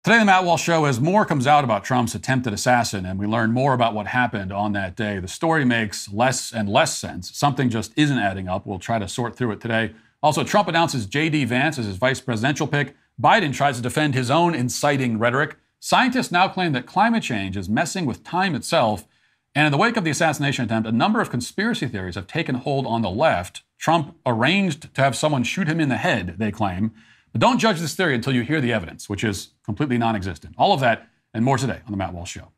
Today, the Matt Walsh Show, as more comes out about Trump's attempted assassin and we learn more about what happened on that day, the story makes less and less sense. Something just isn't adding up. We'll try to sort through it today. Also, Trump announces JD Vance as his vice presidential pick. Biden tries to defend his own inciting rhetoric. Scientists now claim that climate change is messing with time itself. And in the wake of the assassination attempt, a number of conspiracy theories have taken hold on the left. Trump arranged to have someone shoot him in the head, they claim. But don't judge this theory until you hear the evidence, which is completely non-existent. All of that and more today on The Matt Walsh Show.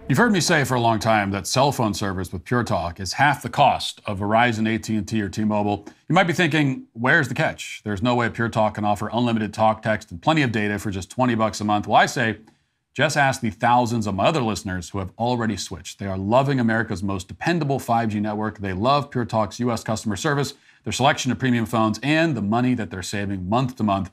You've heard me say for a long time that cell phone service with Pure Talk is half the cost of Verizon, AT&T, or T-Mobile. You might be thinking, where's the catch? There's no way Pure Talk can offer unlimited talk, text, and plenty of data for just $20 a month. Well, I say, just ask the thousands of my other listeners who have already switched. They are loving America's most dependable 5G network. They love Pure Talk's U.S. customer service, their selection of premium phones, and the money that they're saving month to month.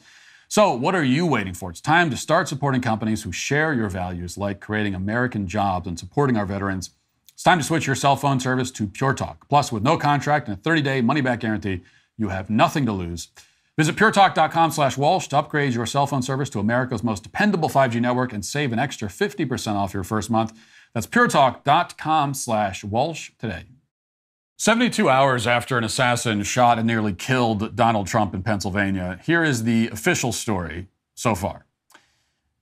So what are you waiting for? It's time to start supporting companies who share your values, like creating American jobs and supporting our veterans. It's time to switch your cell phone service to Pure Talk. Plus, with no contract and a 30-day money-back guarantee, you have nothing to lose. Visit puretalk.com/Walsh to upgrade your cell phone service to America's most dependable 5G network and save an extra 50% off your first month. That's puretalk.com/Walsh today. 72 hours after an assassin shot and nearly killed Donald Trump in Pennsylvania, here is the official story so far.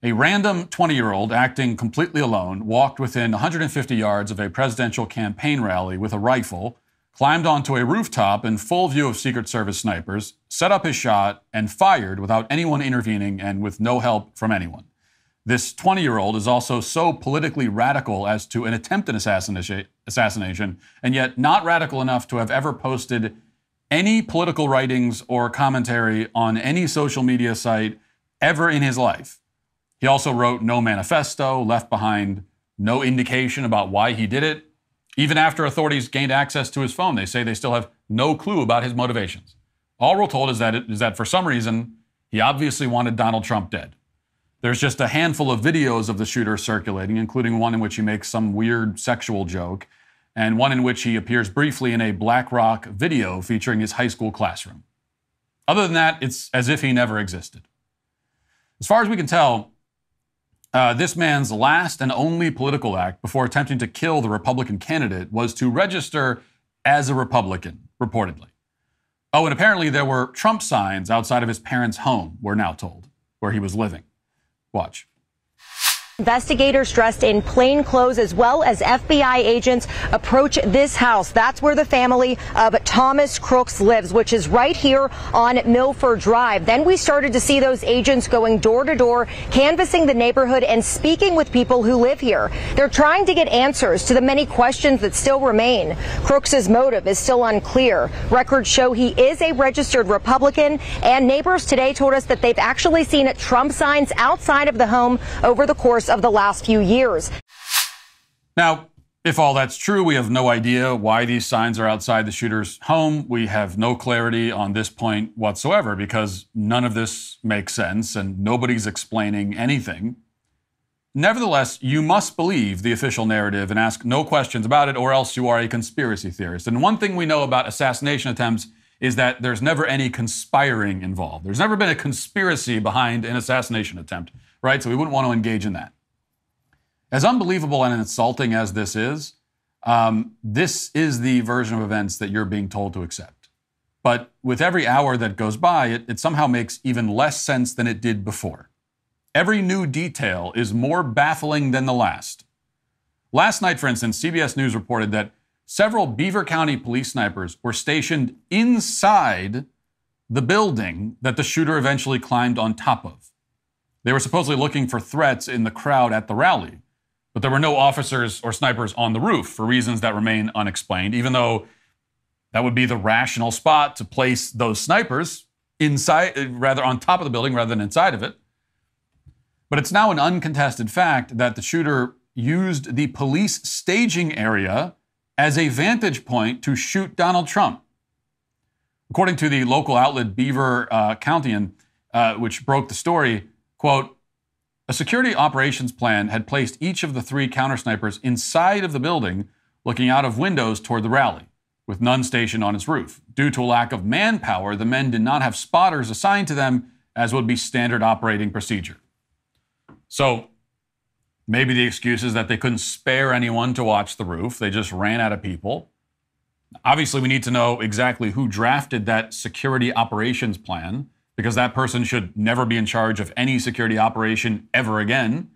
A random 20-year-old acting completely alone walked within 150 yards of a presidential campaign rally with a rifle, climbed onto a rooftop in full view of Secret Service snipers, set up his shot, and fired without anyone intervening and with no help from anyone. This 20-year-old is also so politically radical as to an attempted assassination, and yet not radical enough to have ever posted any political writings or commentary on any social media site ever in his life. He also wrote no manifesto, left behind no indication about why he did it. Even after authorities gained access to his phone, they say they still have no clue about his motivations. All we're told is that for some reason, he obviously wanted Donald Trump dead. There's just a handful of videos of the shooter circulating, including one in which he makes some weird sexual joke, and one in which he appears briefly in a Black Rock video featuring his high school classroom. Other than that, it's as if he never existed. As far as we can tell, this man's last and only political act before attempting to kill the Republican candidate was to register as a Republican, reportedly. Oh, and apparently there were Trump signs outside of his parents' home, we're now told, where he was living. Watch. Investigators dressed in plain clothes as well as FBI agents approach this house. That's where the family of Thomas Crooks lives, which is right here on Milford Drive. Then we started to see those agents going door to door, canvassing the neighborhood and speaking with people who live here. They're trying to get answers to the many questions that still remain. Crooks's motive is still unclear. Records show he is a registered Republican, and neighbors today told us that they've actually seen Trump signs outside of the home over the course of the last few years. Now, if all that's true, we have no idea why these signs are outside the shooter's home. We have no clarity on this point whatsoever because none of this makes sense and nobody's explaining anything. Nevertheless, you must believe the official narrative and ask no questions about it, or else you are a conspiracy theorist. And one thing we know about assassination attempts is that there's never any conspiring involved. There's never been a conspiracy behind an assassination attempt, right? So we wouldn't want to engage in that. As unbelievable and insulting as this is the version of events that you're being told to accept. But with every hour that goes by, it somehow makes even less sense than it did before. Every new detail is more baffling than the last. Last night, for instance, CBS News reported that several Beaver County police snipers were stationed inside the building that the shooter eventually climbed on top of. They were supposedly looking for threats in the crowd at the rally. But there were no officers or snipers on the roof for reasons that remain unexplained, even though that would be the rational spot to place those snipers inside, rather on top of the building rather than inside of it. But it's now an uncontested fact that the shooter used the police staging area as a vantage point to shoot Donald Trump. According to the local outlet Beaver Countian, which broke the story, quote, a security operations plan had placed each of the 3 counter-snipers inside of the building, looking out of windows toward the rally, with none stationed on its roof. Due to a lack of manpower, the men did not have spotters assigned to them, as would be standard operating procedure. So maybe the excuse is that they couldn't spare anyone to watch the roof. They just ran out of people. Obviously, we need to know exactly who drafted that security operations plan, because that person should never be in charge of any security operation ever again.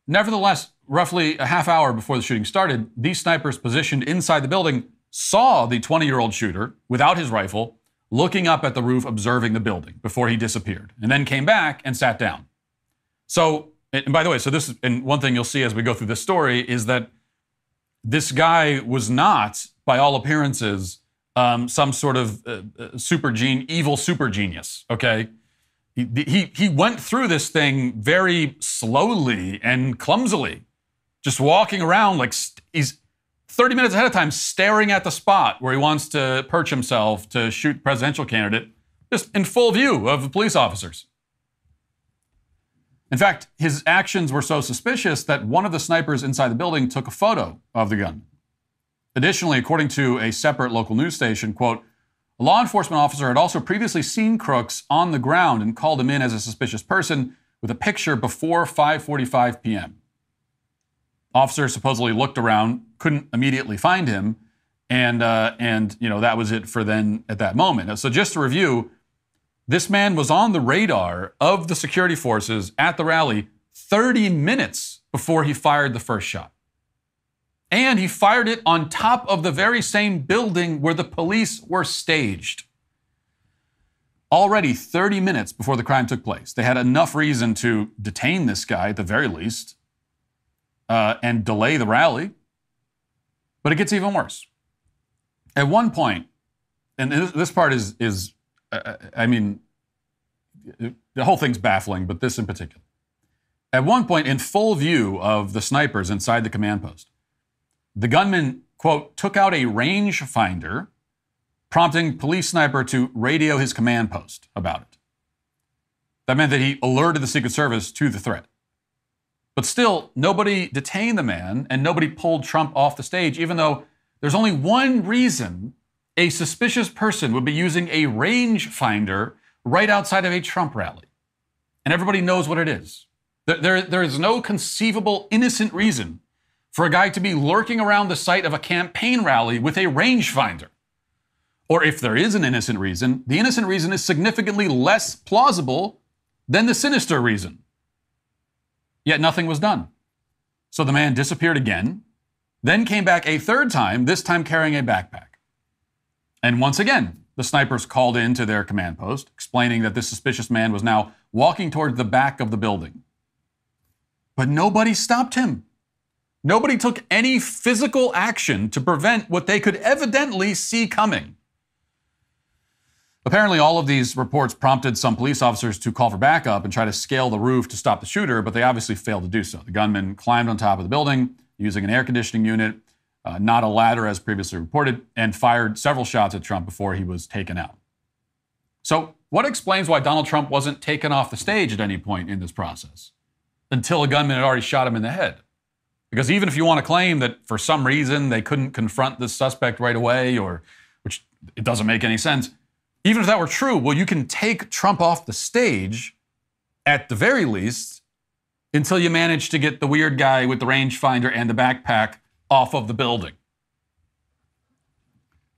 Nevertheless, roughly a half hour before the shooting started, these snipers positioned inside the building saw the 20-year-old shooter without his rifle looking up at the roof, observing the building before he disappeared, and then came back and sat down. So, and by the way, so this is, and one thing you'll see as we go through this story is that this guy was not, by all appearances, some sort of evil super genius, okay? He went through this thing very slowly and clumsily, just walking around like he's 30 minutes ahead of time staring at the spot where he wants to perch himself to shoot the presidential candidate, just in full view of the police officers. In fact, his actions were so suspicious that one of the snipers inside the building took a photo of the gunman. Additionally, according to a separate local news station, quote, a law enforcement officer had also previously seen Crooks on the ground and called him in as a suspicious person with a picture before 5:45 p.m. Officers supposedly looked around, couldn't immediately find him, and that was it for then at that moment. So just to review, this man was on the radar of the security forces at the rally 30 minutes before he fired the first shot. And he fired it on top of the very same building where the police were staged. Already 30 minutes before the crime took place, they had enough reason to detain this guy at the very least and delay the rally. But it gets even worse. At one point, and this part is the whole thing's baffling, but this in particular. At one point, in full view of the snipers inside the command post, the gunman, quote, took out a rangefinder, prompting police sniper to radio his command post about it. That meant that he alerted the Secret Service to the threat. But still, nobody detained the man and nobody pulled Trump off the stage, even though there's only one reason a suspicious person would be using a rangefinder right outside of a Trump rally. And everybody knows what it is. There is no conceivable innocent reason for a guy to be lurking around the site of a campaign rally with a rangefinder. Or if there is an innocent reason, the innocent reason is significantly less plausible than the sinister reason. Yet nothing was done. So the man disappeared again, then came back a third time, this time carrying a backpack. And once again, the snipers called in to their command post, explaining that this suspicious man was now walking toward the back of the building. But nobody stopped him. Nobody took any physical action to prevent what they could evidently see coming. Apparently, all of these reports prompted some police officers to call for backup and try to scale the roof to stop the shooter, but they obviously failed to do so. The gunman climbed on top of the building using an air conditioning unit, not a ladder as previously reported, and fired several shots at Trump before he was taken out. So, what explains why Donald Trump wasn't taken off the stage at any point in this process until a gunman had already shot him in the head? Because even if you want to claim that for some reason they couldn't confront the suspect right away, or which it doesn't make any sense, even if that were true, well, you can take Trump off the stage at the very least until you manage to get the weird guy with the rangefinder and the backpack off of the building.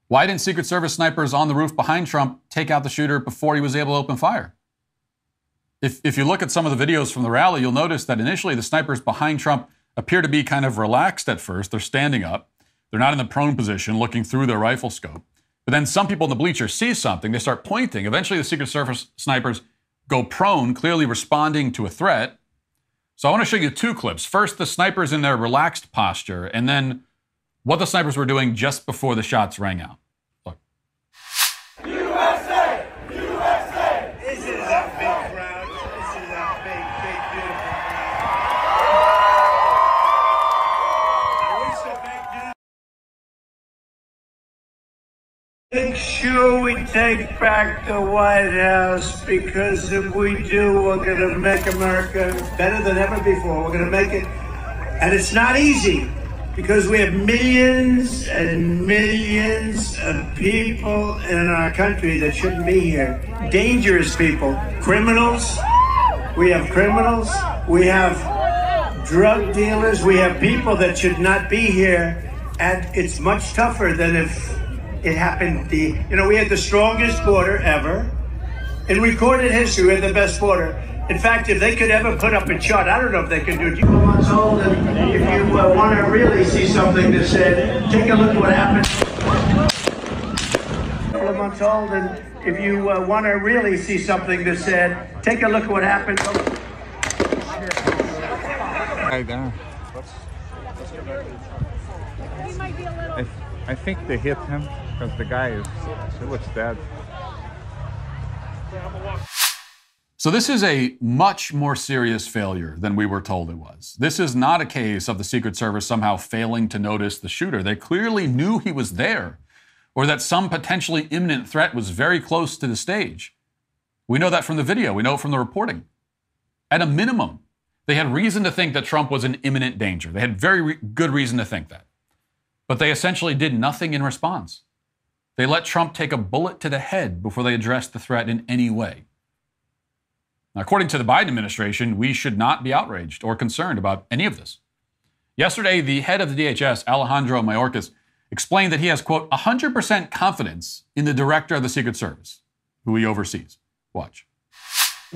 Why didn't Secret Service snipers on the roof behind Trump take out the shooter before he was able to open fire? If you look at some of the videos from the rally, you'll notice that initially the snipers behind Trump appear to be kind of relaxed at first. They're standing up. They're not in the prone position looking through their rifle scope. But then some people in the bleachers see something. They start pointing. Eventually, the Secret Service snipers go prone, clearly responding to a threat. So I want to show you two clips. First, the snipers in their relaxed posture, and then what the snipers were doing just before the shots rang out. Look. USA! USA! This is a big crowd. This is a big, big, beautiful crowd. Make sure we take back the White House, because if we do, we're going to make America better than ever before. We're going to make it, and it's not easy, because we have millions and millions of people in our country that shouldn't be here. Dangerous people, criminals. We have criminals. We have drug dealers. We have people that should not be here, and it's much tougher than if it happened. We had the strongest border ever. In recorded history, we had the best border. In fact, if they could ever put up a chart, I don't know if they could do it. You go on told, and if you want to really see something that said, take a look at what happened. I'm told, and if you want to really see something that said, take a look at what happened. Right there. I think they hit him because the guy he looks dead. So this is a much more serious failure than we were told it was. This is not a case of the Secret Service somehow failing to notice the shooter. They clearly knew he was there, or that some potentially imminent threat was very close to the stage. We know that from the video. We know it from the reporting. At a minimum, they had reason to think that Trump was in imminent danger. They had very good reason to think that. But they essentially did nothing in response. They let Trump take a bullet to the head before they addressed the threat in any way. Now, according to the Biden administration, we should not be outraged or concerned about any of this. Yesterday, the head of the DHS, Alejandro Mayorkas, explained that he has, quote, 100% confidence in the director of the Secret Service, who he oversees. Watch.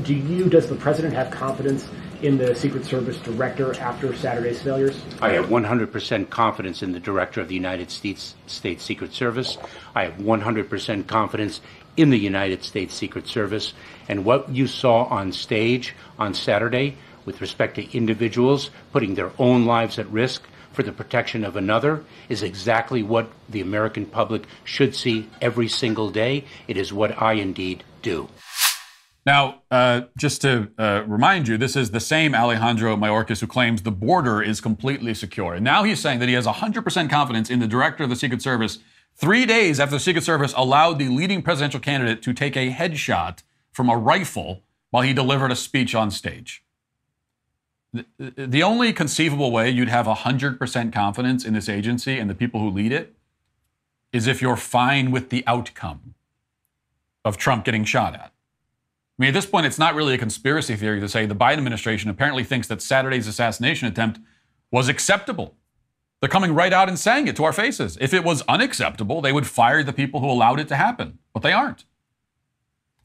Does the president have confidence in the Secret Service director after Saturday's failures? I have 100% confidence in the director of the United States Secret Service. I have 100% confidence in the United States Secret Service. And what you saw on stage on Saturday with respect to individuals putting their own lives at risk for the protection of another is exactly what the American public should see every single day. It is what I indeed do. Now, just to remind you, this is the same Alejandro Mayorkas who claims the border is completely secure. And now he's saying that he has 100% confidence in the director of the Secret Service 3 days after the Secret Service allowed the leading presidential candidate to take a headshot from a rifle while he delivered a speech on stage. The only conceivable way you'd have 100% confidence in this agency and the people who lead it is if you're fine with the outcome of Trump getting shot at. I mean, at this point, it's not really a conspiracy theory to say the Biden administration apparently thinks that Saturday's assassination attempt was acceptable. They're coming right out and saying it to our faces. If it was unacceptable, they would fire the people who allowed it to happen, but they aren't.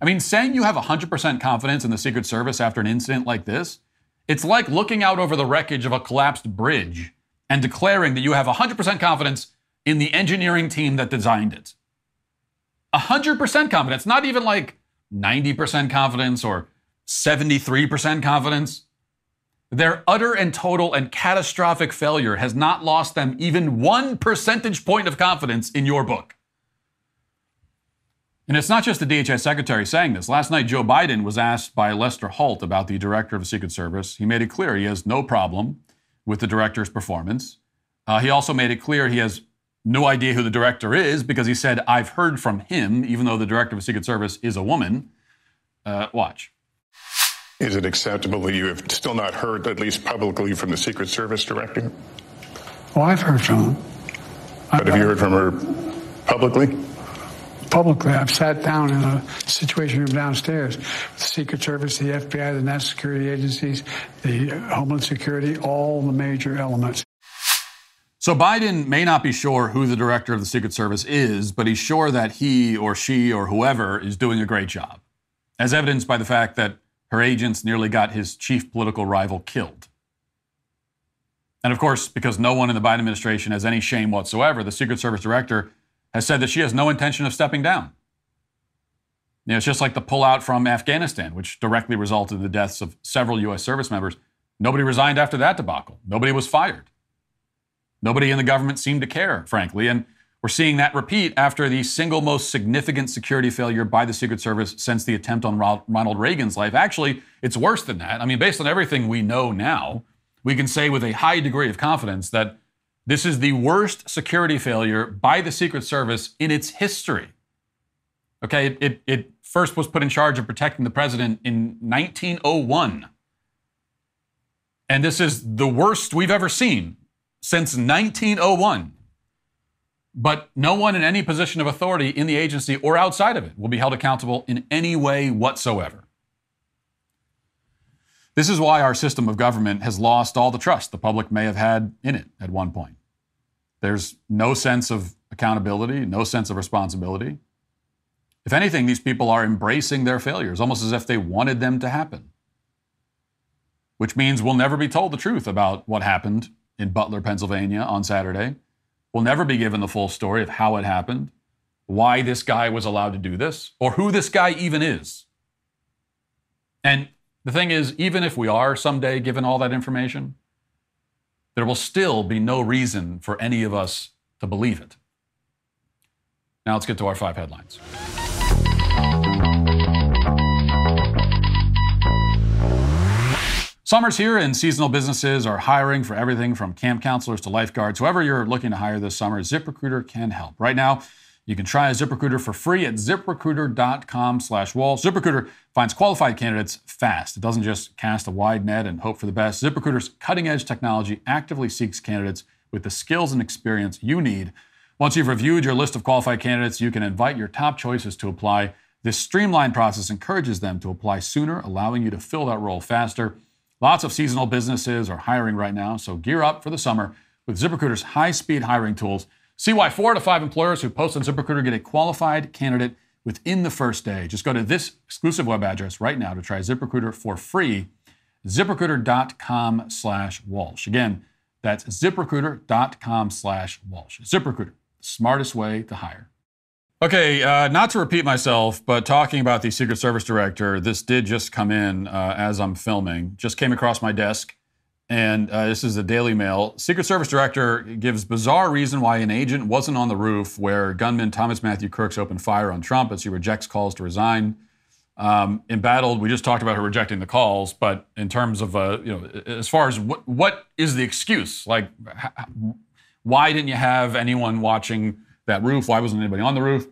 I mean, saying you have 100% confidence in the Secret Service after an incident like this, it's like looking out over the wreckage of a collapsed bridge and declaring that you have 100% confidence in the engineering team that designed it. 100% confidence, not even like 90% confidence or 73% confidence. Their utter and total and catastrophic failure has not lost them even 1 percentage point of confidence in your book. And it's not just the DHS secretary saying this. Last night, Joe Biden was asked by Lester Holt about the director of the Secret Service. He made it clear he has no problem with the director's performance. He also made it clear he has no idea who the director is because he said, I've heard from him, even though the director of the Secret Service is a woman. Watch. Is it acceptable that you have still not heard, at least publicly, from the Secret Service director? Oh, I've heard from him. But have you heard from her publicly? Publicly. I've sat down in a situation room downstairs with the Secret Service, the FBI, the national security agencies, the Homeland Security, all the major elements. So Biden may not be sure who the director of the Secret Service is, but he's sure that he or she or whoever is doing a great job, as evidenced by the fact that her agents nearly got his chief political rival killed. And of course, because no one in the Biden administration has any shame whatsoever, the Secret Service director has said that she has no intention of stepping down. You know, it's just like the pullout from Afghanistan, which directly resulted in the deaths of several U.S. service members. Nobody resigned after that debacle. Nobody was fired. Nobody in the government seemed to care, frankly, and we're seeing that repeat after the single most significant security failure by the Secret Service since the attempt on Ronald Reagan's life. Actually, it's worse than that. I mean, based on everything we know now, we can say with a high degree of confidence that this is the worst security failure by the Secret Service in its history. Okay, it first was put in charge of protecting the president in 1901. And this is the worst we've ever seen since 1901. But no one in any position of authority in the agency or outside of it will be held accountable in any way whatsoever. This is why our system of government has lost all the trust the public may have had in it at one point. There's no sense of accountability, no sense of responsibility. If anything, these people are embracing their failures, almost as if they wanted them to happen. Which means we'll never be told the truth about what happened in Butler, Pennsylvania on Saturday. We'll never be given the full story of how it happened, why this guy was allowed to do this, or who this guy even is. And the thing is, even if we are someday given all that information, there will still be no reason for any of us to believe it. Now let's get to our 5 headlines. Summer's here and seasonal businesses are hiring for everything from camp counselors to lifeguards. Whoever you're looking to hire this summer, ZipRecruiter can help. Right now, you can try a ZipRecruiter for free at ziprecruiter.com/Walsh. ZipRecruiter finds qualified candidates fast. It doesn't just cast a wide net and hope for the best. ZipRecruiter's cutting-edge technology actively seeks candidates with the skills and experience you need. Once you've reviewed your list of qualified candidates, you can invite your top choices to apply. This streamlined process encourages them to apply sooner, allowing you to fill that role faster. Lots of seasonal businesses are hiring right now, so gear up for the summer with ZipRecruiter's high-speed hiring tools. See why 4 out of 5 employers who post on ZipRecruiter get a qualified candidate within the first day. Just go to this exclusive web address right now to try ZipRecruiter for free, ziprecruiter.com/Walsh. Again, that's ziprecruiter.com/Walsh. ZipRecruiter, the smartest way to hire. Okay, not to repeat myself, but talking about the Secret Service director, this did just come in as I'm filming. Just came across my desk, and this is the Daily Mail. Secret Service director gives bizarre reason why an agent wasn't on the roof where gunman Thomas Matthew Crooks opened fire on Trump as he rejects calls to resign. Embattled, we just talked about her rejecting the calls, but in terms of, as far as what is the excuse? Like, why didn't you have anyone watching that roof? Why wasn't anybody on the roof?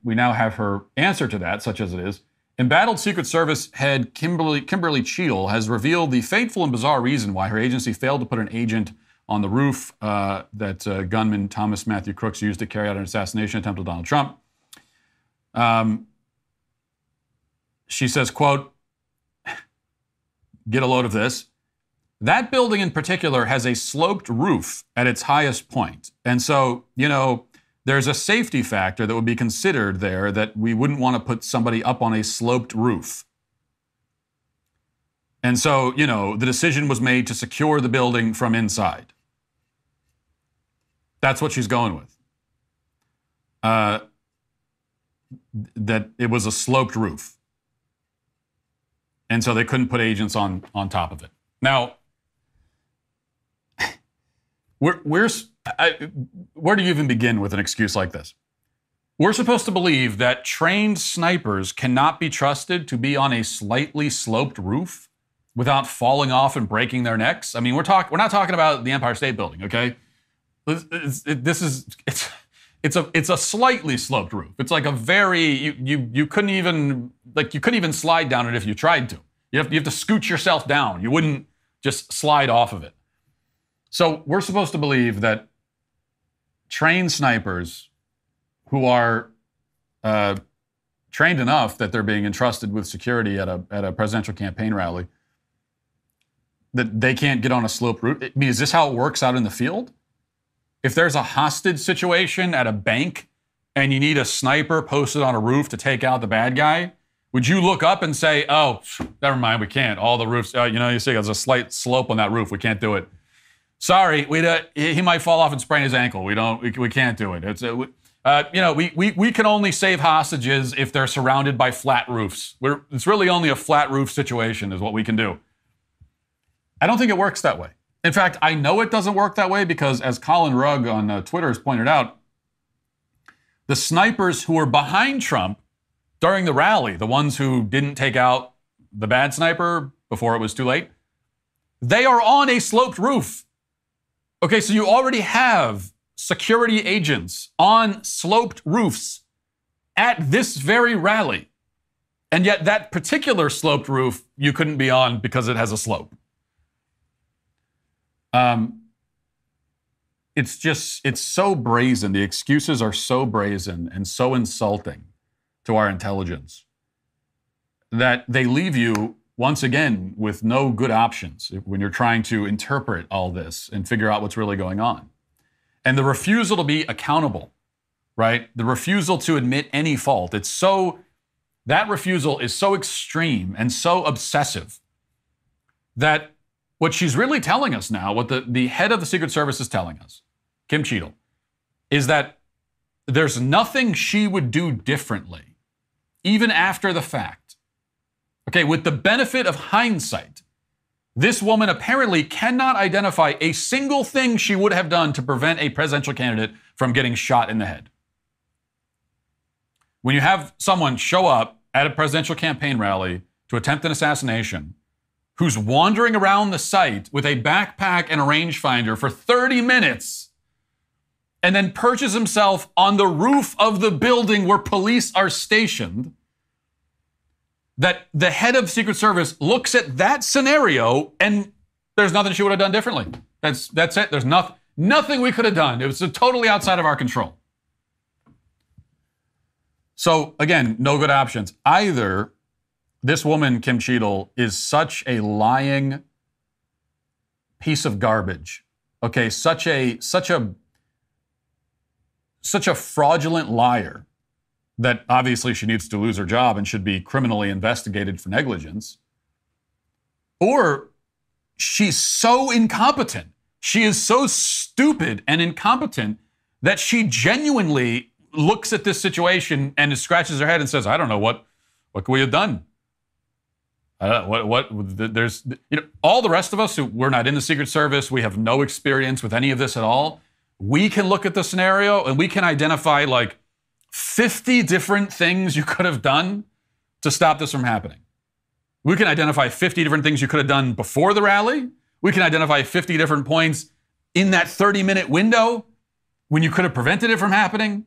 We now have her answer to that, such as it is. Embattled Secret Service head Kimberly Cheadle has revealed the fateful and bizarre reason why her agency failed to put an agent on the roof that gunman Thomas Matthew Crooks used to carry out an assassination attempt on Donald Trump. She says, quote, get a load of this. That building in particular has a sloped roof at its highest point. And so, there's a safety factor that would be considered there that we wouldn't want to put somebody up on a sloped roof. And so, the decision was made to secure the building from inside. That's what she's going with. That it was a sloped roof. And so they couldn't put agents on top of it. Now, where do you even begin with an excuse like this? We're supposed to believe that trained snipers cannot be trusted to be on a slightly sloped roof without falling off and breaking their necks. I mean, we're not talking about the Empire State Building, okay? It's a slightly sloped roof. It's like a very you couldn't even slide down it if you tried to. You have to scoot yourself down. You wouldn't just slide off of it. So we're supposed to believe that trained snipers who are trained enough that they're being entrusted with security at a presidential campaign rally, that they can't get on a sloped roof. I mean, is this how it works out in the field? If there's a hostage situation at a bank and you need a sniper posted on a roof to take out the bad guy, would you look up and say, oh, never mind, we can't. All the roofs, you see there's a slight slope on that roof. We can't do it. Sorry, he might fall off and sprain his ankle. We can't do it. We can only save hostages if they're surrounded by flat roofs. It's really only a flat roof situation is what we can do. I don't think it works that way. In fact, I know it doesn't work that way because, as Colin Rugg on Twitter has pointed out, the snipers who were behind Trump during the rally, the ones who didn't take out the bad sniper before it was too late, they are on a sloped roof. Okay, so you already have security agents on sloped roofs at this very rally. And yet that particular sloped roof you couldn't be on because it has a slope. It's so brazen. The excuses are so brazen and so insulting to our intelligence that they leave you, once again, with no good options when you're trying to interpret all this and figure out what's really going on. And the refusal to be accountable, right? The refusal to admit any fault. That refusal is so extreme and so obsessive that what she's really telling us now, what the head of the Secret Service is telling us, Kim Cheadle, is that there's nothing she would do differently, even after the fact. Okay, with the benefit of hindsight, this woman apparently cannot identify a single thing she would have done to prevent a presidential candidate from getting shot in the head. When you have someone show up at a presidential campaign rally to attempt an assassination, who's wandering around the site with a backpack and a rangefinder for 30 minutes, and then perches himself on the roof of the building where police are stationed, that the head of Secret Service looks at that scenario and there's nothing she would have done differently. That's it. There's nothing we could have done. It was totally outside of our control. So again, no good options. Either this woman, Kim Cheadle, is such a lying piece of garbage. Okay, such a fraudulent liar that obviously she needs to lose her job and should be criminally investigated for negligence. Or she's so incompetent. She is so stupid and incompetent that she genuinely looks at this situation and scratches her head and says, I don't know, what could we have done? There's, all the rest of us who we're not in the Secret Service, we have no experience with any of this at all. We can look at the scenario and we can identify like 50 different things you could have done to stop this from happening. We can identify 50 different things you could have done before the rally. We can identify 50 different points in that 30-minute window when you could have prevented it from happening.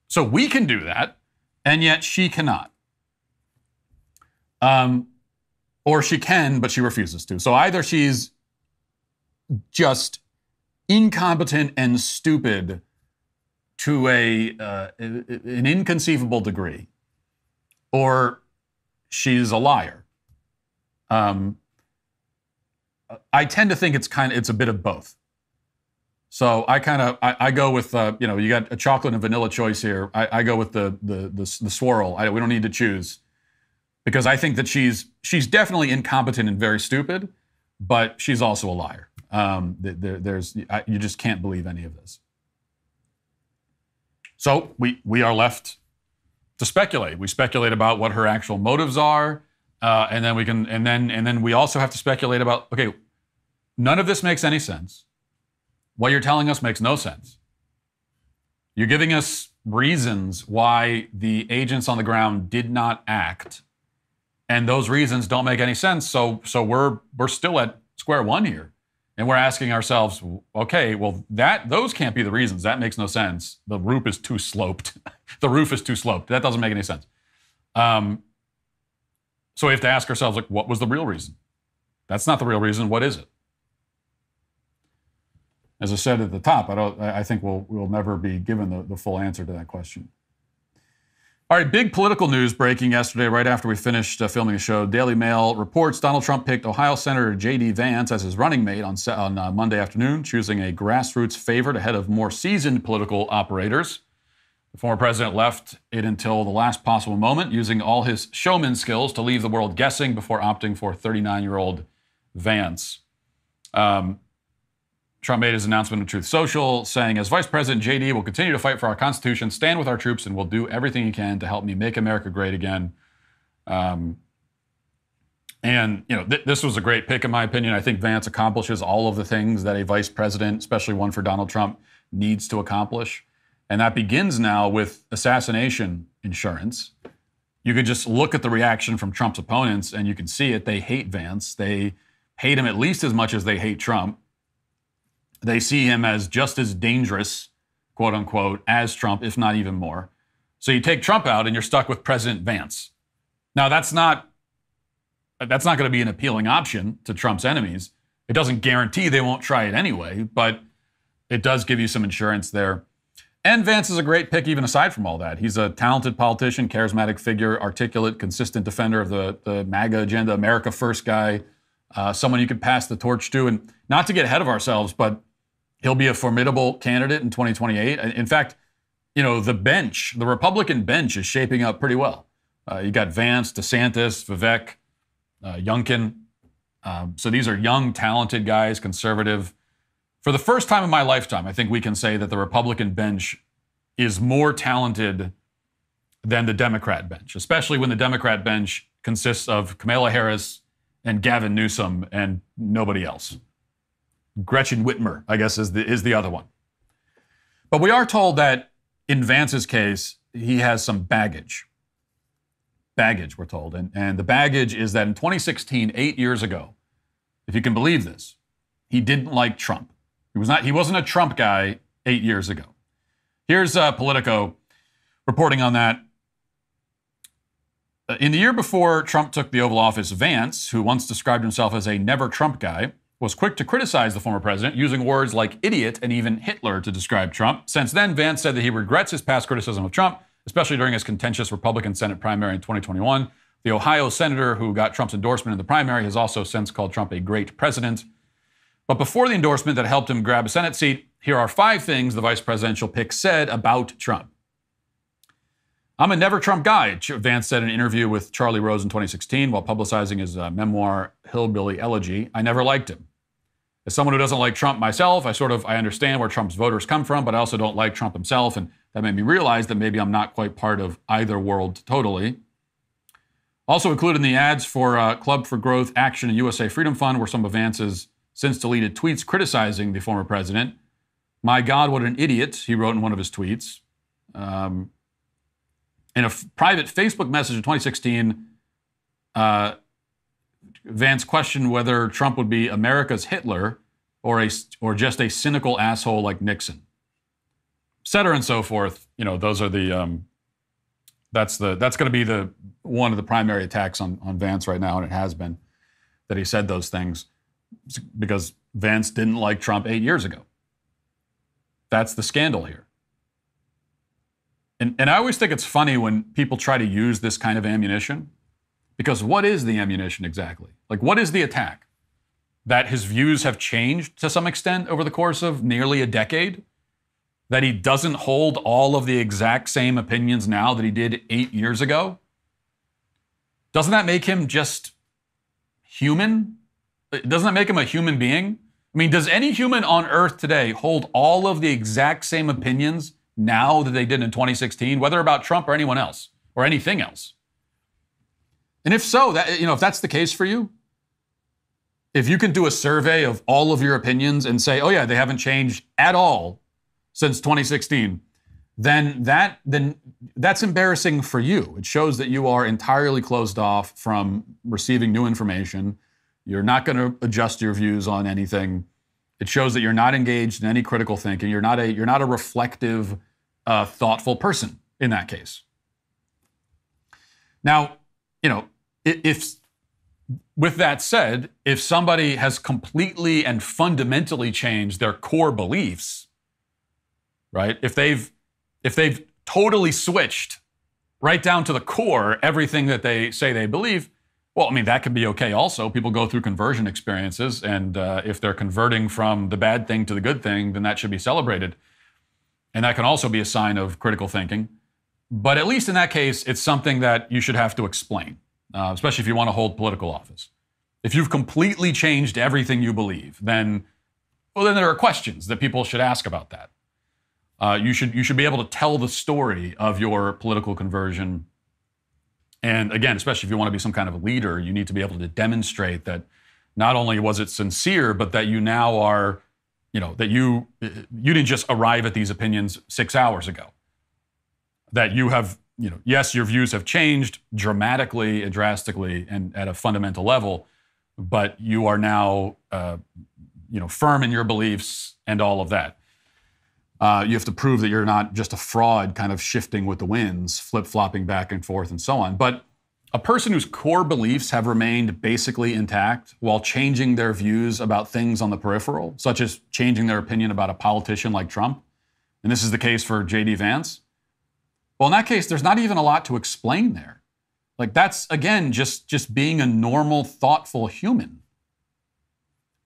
So we can do that, and yet she cannot. Or she can, but she refuses to. So either she's just incompetent and stupid to an inconceivable degree, or she's a liar. I tend to think it's a bit of both. So I go with you got a chocolate and vanilla choice here. I go with the swirl. We don't need to choose, because I think that she's definitely incompetent and very stupid, but she's also a liar. You just can't believe any of this. So we are left to speculate. We speculate about what her actual motives are, and then we also have to speculate about, okay, none of this makes any sense. What you're telling us makes no sense. You're giving us reasons why the agents on the ground did not act, and those reasons don't make any sense. So we're still at square one here. And we're asking ourselves, okay, well, those can't be the reasons. That makes no sense. The roof is too sloped. The roof is too sloped. That doesn't make any sense. So we have to ask ourselves, like, what was the real reason? That's not the real reason. What is it? As I said at the top, I think we'll never be given the full answer to that question. All right, big political news breaking yesterday right after we finished filming the show. Daily Mail reports Donald Trump picked Ohio Senator JD Vance as his running mate on Monday afternoon, choosing a grassroots favorite ahead of more seasoned political operators. The former president left it until the last possible moment, using all his showman skills to leave the world guessing before opting for 39-year-old Vance. Trump made his announcement on Truth Social, saying, as Vice President, JD will continue to fight for our Constitution, stand with our troops, and will do everything he can to help me make America great again. This was a great pick, in my opinion. I think Vance accomplishes all of the things that a vice president, especially one for Donald Trump, needs to accomplish. And that begins now with assassination insurance. You could just look at the reaction from Trump's opponents, and you can see it. They hate Vance. They hate him at least as much as they hate Trump. They see him as just as dangerous, quote unquote, as Trump, if not even more. So you take Trump out and you're stuck with President Vance. Now, that's not going to be an appealing option to Trump's enemies. It doesn't guarantee they won't try it anyway, but it does give you some insurance there. And Vance is a great pick even aside from all that. He's a talented politician, charismatic figure, articulate, consistent defender of the MAGA agenda, America First guy, someone you could pass the torch to. And not to get ahead of ourselves, but he'll be a formidable candidate in 2028. In fact, the Republican bench is shaping up pretty well. You got Vance, DeSantis, Vivek, Youngkin. So these are young, talented guys, conservative. For the first time in my lifetime, I think we can say that the Republican bench is more talented than the Democrat bench, especially when the Democrat bench consists of Kamala Harris and Gavin Newsom and nobody else. Gretchen Whitmer, I guess, is the other one. But we are told that in Vance's case, he has some baggage. Baggage, we're told. And the baggage is that in 2016, 8 years ago, if you can believe this, he didn't like Trump. He wasn't a Trump guy 8 years ago. Here's Politico reporting on that. In the year before Trump took the Oval Office, Vance, who once described himself as a never Trump guy, was quick to criticize the former president, using words like idiot and even Hitler to describe Trump. Since then, Vance said that he regrets his past criticism of Trump, especially during his contentious Republican Senate primary in 2021. The Ohio senator who got Trump's endorsement in the primary has also since called Trump a great president. But before the endorsement that helped him grab a Senate seat, here are 5 things the vice presidential pick said about Trump. I'm a never Trump guy, Vance said in an interview with Charlie Rose in 2016 while publicizing his memoir, Hillbilly Elegy. I never liked him. As someone who doesn't like Trump myself, I understand where Trump's voters come from, but I also don't like Trump himself, and that made me realize that maybe I'm not quite part of either world totally. Also included in the ads for Club for Growth, Action, and USA Freedom Fund were some of Vance's since deleted tweets criticizing the former president. My God, what an idiot, he wrote in one of his tweets. In a private Facebook message in 2016, Vance questioned whether Trump would be America's Hitler or just a cynical asshole like Nixon, et cetera and so forth. Those are the that's going to be the one of the primary attacks on Vance right now, and it has been that he said those things because Vance didn't like Trump 8 years ago. That's the scandal here. And I always think it's funny when people try to use this kind of ammunition, because what is the ammunition exactly? Like, what is the attack? That his views have changed to some extent over the course of nearly a decade? That he doesn't hold all of the exact same opinions now that he did 8 years ago? Doesn't that make him just human? Doesn't that make him a human being? I mean, does any human on earth today hold all of the exact same opinions now that they did in 2016, whether about Trump or anyone else or anything else? And if so, if that's the case for you, if you can do a survey of all of your opinions and say, oh yeah, they haven't changed at all since 2016, then that's embarrassing for you. It shows that you are entirely closed off from receiving new information. You're not going to adjust your views on anything. It shows that you're not engaged in any critical thinking. You're not a reflective, thoughtful person in that case. Now, if with that said, if somebody has completely and fundamentally changed their core beliefs, right? If they've totally switched right down to the core everything that they say they believe, well, I mean, that could be okay also. People go through conversion experiences, and if they're converting from the bad thing to the good thing, then that should be celebrated. And that can also be a sign of critical thinking. But at least in that case, it's something that you should have to explain, especially if you want to hold political office. If you've completely changed everything you believe, then there are questions that people should ask about that. You should be able to tell the story of your political conversion. And again, especially if you want to be some kind of a leader, you need to be able to demonstrate that not only was it sincere, but that you now are, that you didn't just arrive at these opinions 6 hours ago. That you have, yes, your views have changed dramatically and drastically and at a fundamental level, but you are now, firm in your beliefs and all of that. You have to prove that you're not just a fraud kind of shifting with the winds, flip-flopping back and forth and so on. But a person whose core beliefs have remained basically intact while changing their views about things on the peripheral, such as changing their opinion about a politician like Trump, and this is the case for JD Vance, well, in that case, there's not even a lot to explain there. Like, that's, again, just being a normal, thoughtful human.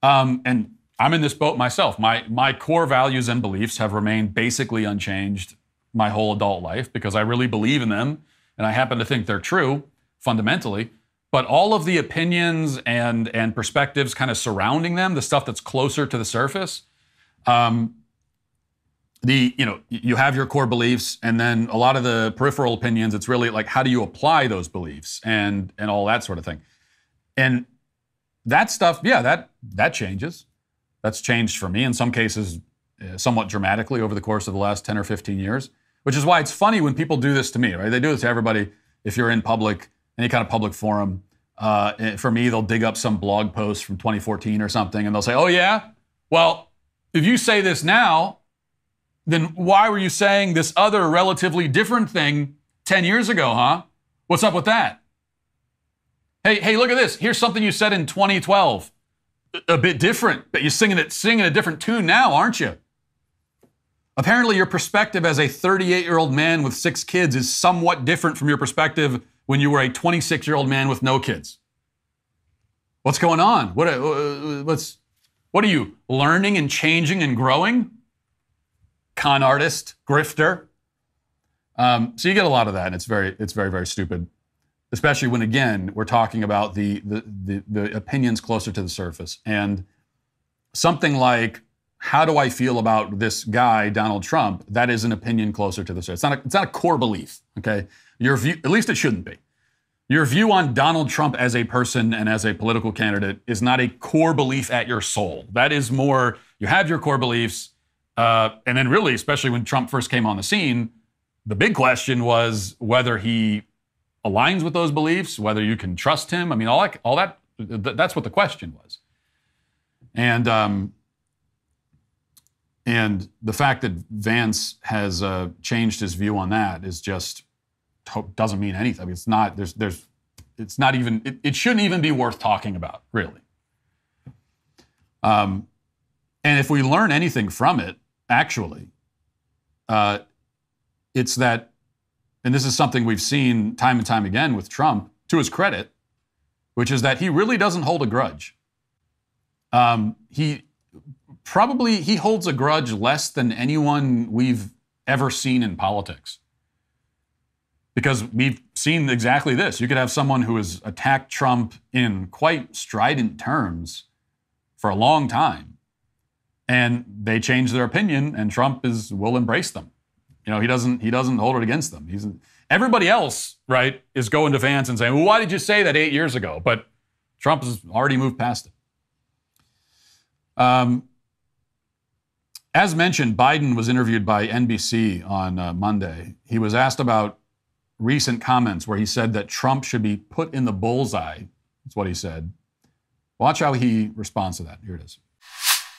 And I'm in this boat myself. My core values and beliefs have remained basically unchanged my whole adult life because I really believe in them, and I happen to think they're true fundamentally. But all of the opinions and perspectives kind of surrounding them, the stuff that's closer to the surface, you have your core beliefs, and then a lot of the peripheral opinions, it's really like, how do you apply those beliefs and all that sort of thing. And that stuff, yeah, that changes. That's changed for me in some cases somewhat dramatically over the course of the last 10 or 15 years, which is why it's funny when people do this to me, right? They do this to everybody if you're in public, any kind of public forum. For me, they'll dig up some blog post from 2014 or something, and they'll say, oh, yeah? Well, if you say this now, then why were you saying this other relatively different thing 10 years ago, huh? What's up with that? Hey, look at this. Here's something you said in 2012. A bit different, but you're singing a different tune now, aren't you? Apparently, your perspective as a 38-year-old man with 6 kids is somewhat different from your perspective when you were a 26-year-old man with no kids. What's going on? What are you learning and changing and growing? Con artist, grifter. So you get a lot of that, and it's very, very stupid. Especially when, again, we're talking about the opinions closer to the surface. And something like, how do I feel about this guy, Donald Trump? That is an opinion closer to the surface. It's not a core belief, okay? Your view, at least it shouldn't be. Your view on Donald Trump as a person and as a political candidate is not a core belief at your soul. That is more, you have your core beliefs, and then really, especially when Trump first came on the scene, the big question was whether he aligns with those beliefs, whether you can trust him. I mean, all that, that's what the question was. And the fact that Vance has changed his view on that is just, doesn't mean anything. I mean, it's not, it's not even, it shouldn't even be worth talking about, really. And if we learn anything from it, actually, it's that, and this is something we've seen time and time again with Trump, to his credit, which is that he really doesn't hold a grudge. He holds a grudge less than anyone we've ever seen in politics. Because we've seen exactly this. You could have someone who has attacked Trump in quite strident terms for a long time, and they change their opinion, and Trump will embrace them. You know, he doesn't hold it against them. Everybody else, right, is going to Vance and saying, well, why did you say that 8 years ago? But Trump has already moved past it. As mentioned, Biden was interviewed by NBC on Monday. He was asked about recent comments where he said that Trump should be put in the bullseye. That's what he said. Watch how he responds to that. Here it is.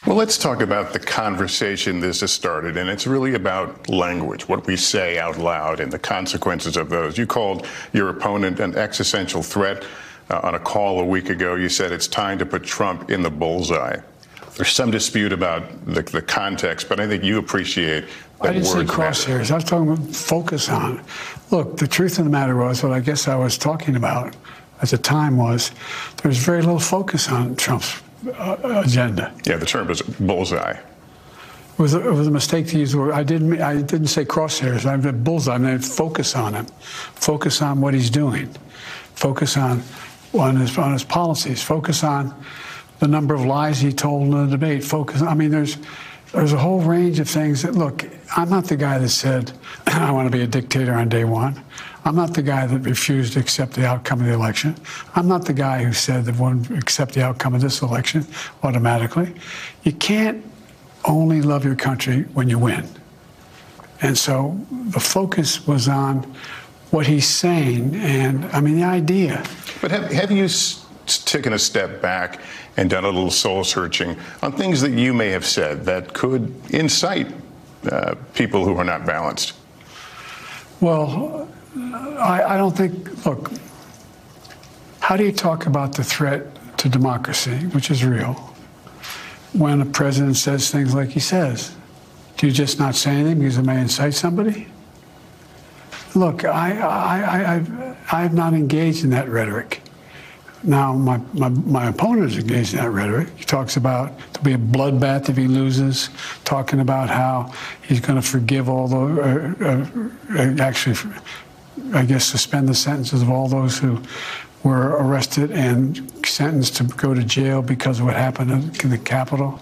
Well, let's talk about the conversation this has started, and it's really about language, what we say out loud and the consequences of those. You called your opponent an existential threat on a call a week ago. You said it's time to put Trump in the bullseye. There's some dispute about the context, but I think you appreciate that. I didn't say crosshairs. I was talking about focus on. Look, the truth of the matter was, what I guess I was talking about at the time was, there's very little focus on Trump's agenda. Yeah, the term is bullseye. It was a mistake to use the word. I didn't say crosshairs. I meant bullseye. I meant focus on him. Focus on what he's doing. Focus on his policies. Focus on the number of lies he told in the debate. I mean, there's a whole range of things that, look, I'm not the guy that said, I want to be a dictator on day one. I'm not the guy that refused to accept the outcome of the election. I'm not the guy who said that won't accept the outcome of this election automatically. You can't only love your country when you win. And so the focus was on what he's saying, and I mean, the idea. But have you taken a step back and done a little soul searching on things that you may have said that could incite people who are not balanced? Well, I don't think, look, how do you talk about the threat to democracy, which is real, when a president says things like he says? Do you just not say anything because it may incite somebody? Look, I've not engaged in that rhetoric. Now, my opponent is engaged in that rhetoric. He talks about there'll be a bloodbath if he loses, talking about how he's going to forgive all the, actually, I guess, suspend the sentences of all those who were arrested and sentenced to go to jail because of what happened in the Capitol.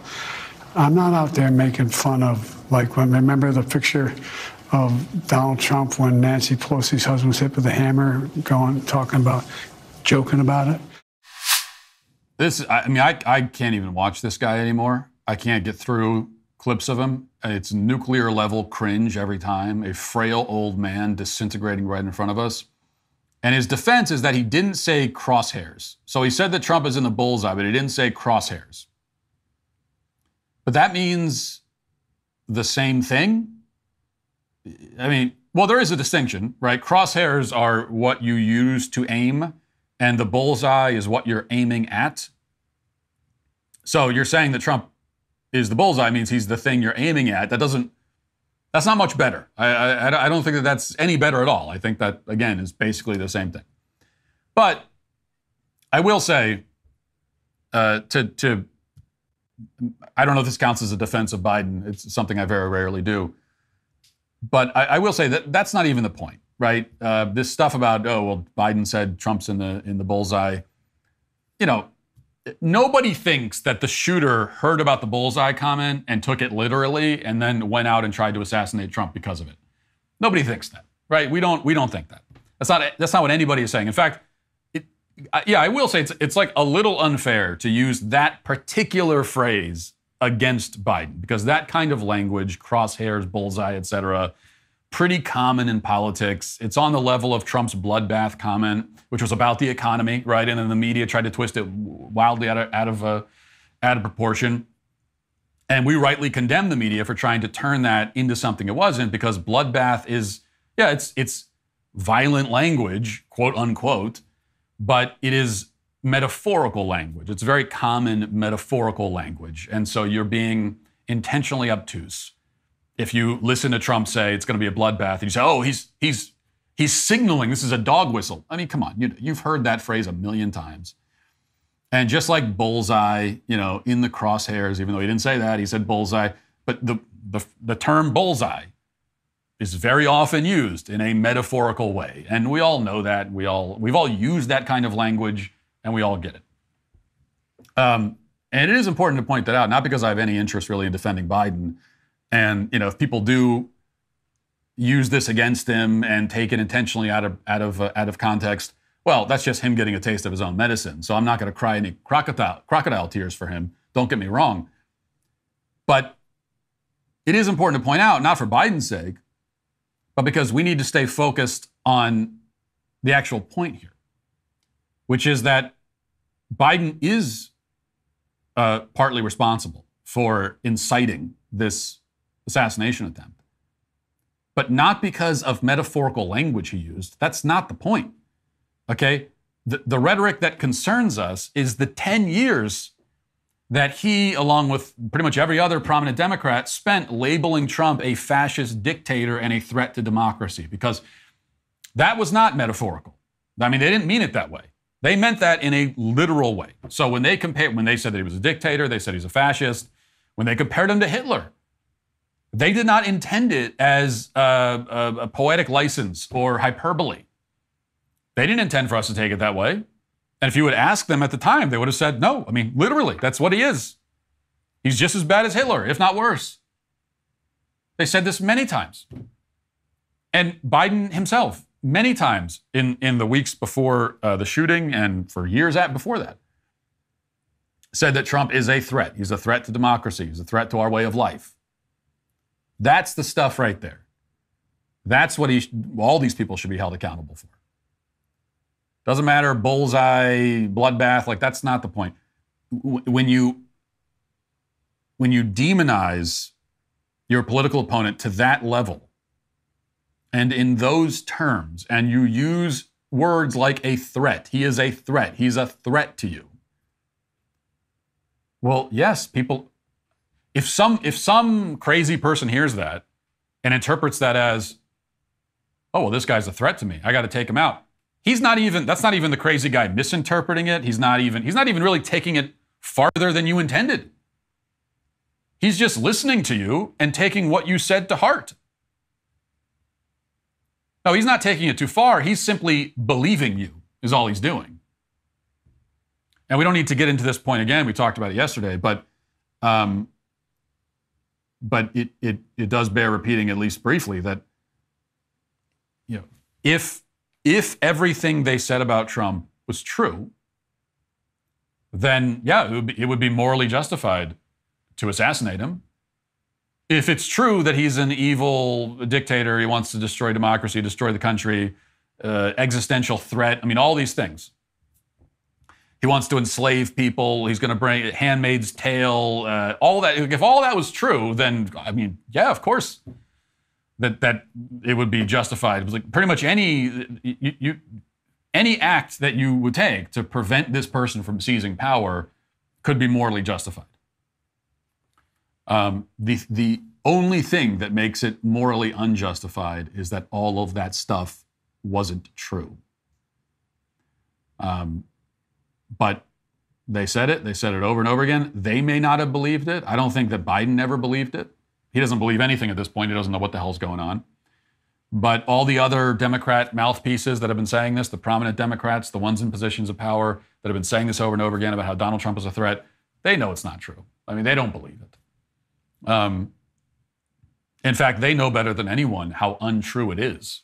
I'm not out there making fun of, like, remember the picture of Donald Trump when Nancy Pelosi's husband was hit with a hammer, joking about it? I can't even watch this guy anymore. I can't get through clips of him. It's nuclear level cringe every time. A frail old man disintegrating right in front of us. And his defense is that he didn't say crosshairs. So he said that Trump is in the bullseye, but he didn't say crosshairs. But that means the same thing? I mean, well, there is a distinction, right? Crosshairs are what you use to aim, and the bullseye is what you're aiming at. So you're saying that Trump is the bullseye means he's the thing you're aiming at. That's not much better. I don't think that that's any better at all. I think that, again, is basically the same thing. But I will say, I don't know if this counts as a defense of Biden. It's something I very rarely do. But I will say that that's not even the point, right? This stuff about, Biden said Trump's in the bullseye. You know, nobody thinks that the shooter heard about the bullseye comment and took it literally and then went out and tried to assassinate Trump because of it. Nobody thinks that, right? We don't think that. That's not what anybody is saying. In fact, I will say it's like a little unfair to use that particular phrase against Biden, because that kind of language, crosshairs, bullseye, et cetera, pretty common in politics. It's on the level of Trump's bloodbath comment, which was about the economy, right? And then the media tried to twist it wildly out of proportion. And we rightly condemn the media for trying to turn that into something it wasn't, because bloodbath is, it's violent language, quote unquote, but it is metaphorical language. It's very common metaphorical language. And so you're being intentionally obtuse. If you listen to Trump say it's going to be a bloodbath, and you say, he's signaling this is a dog whistle. I mean, come on, you've heard that phrase a million times. And just like bullseye, in the crosshairs, even though he didn't say that, he said bullseye. But the term bullseye is very often used in a metaphorical way. And we all know that. We've all used that kind of language, and we all get it. And it is important to point that out, not because I have any interest really in defending Biden. And, if people do use this against him and take it intentionally out of context, well, that's just him getting a taste of his own medicine. So I'm not going to cry any crocodile tears for him. Don't get me wrong. But it is important to point out, not for Biden's sake, but because we need to stay focused on the actual point here, which is that Biden is partly responsible for inciting this assassination attempt, but not because of metaphorical language he used. That's not the point, okay? The rhetoric that concerns us is the 10 years that he, along with pretty much every other prominent Democrat, spent labeling Trump a fascist dictator and a threat to democracy, because that was not metaphorical. I mean, they didn't mean it that way. They meant that in a literal way. So when they said that he was a dictator, they said he's a fascist. When they compared him to Hitler, they did not intend it as a poetic license or hyperbole. They didn't intend for us to take it that way. And if you would ask them at the time, they would have said, no, I mean, literally, that's what he is. He's just as bad as Hitler, if not worse. They said this many times. And Biden himself, many times in the weeks before the shooting and for years before that, said that Trump is a threat. He's a threat to democracy. He's a threat to our way of life. That's the stuff right there. That's what all these people should be held accountable for. Doesn't matter, bullseye, bloodbath, like that's not the point. When you demonize, your political opponent to that level and in those terms, and you use words like a threat, he is a threat, he's a threat to you. Well, yes, people, if some crazy person hears that and interprets that as, oh, well, this guy's a threat to me, I got to take him out. That's not even the crazy guy misinterpreting it. He's not even really taking it farther than you intended. He's just listening to you and taking what you said to heart. No, he's not taking it too far. He's simply believing you is all he's doing. And we don't need to get into this point again. We talked about it yesterday, but it does bear repeating, at least briefly, that if everything they said about Trump was true, then yeah, it would be morally justified to assassinate him. If it's true that he's an evil dictator, he wants to destroy democracy, destroy the country, existential threat, I mean, all these things. He wants to enslave people, he's going to bring Handmaid's Tale, all that. If all that was true, then, I mean, yeah, of course, that it would be justified. It was like pretty much any act that you would take to prevent this person from seizing power could be morally justified. The only thing that makes it morally unjustified is that all of that stuff wasn't true. But they said it over and over again. They may not have believed it. I don't think that Biden ever believed it. He doesn't believe anything at this point. He doesn't know what the hell's going on. But all the other Democrat mouthpieces that have been saying this, the prominent Democrats, the ones in positions of power that have been saying this over and over again about how Donald Trump is a threat, they know it's not true. I mean, they don't believe it. In fact, they know better than anyone how untrue it is.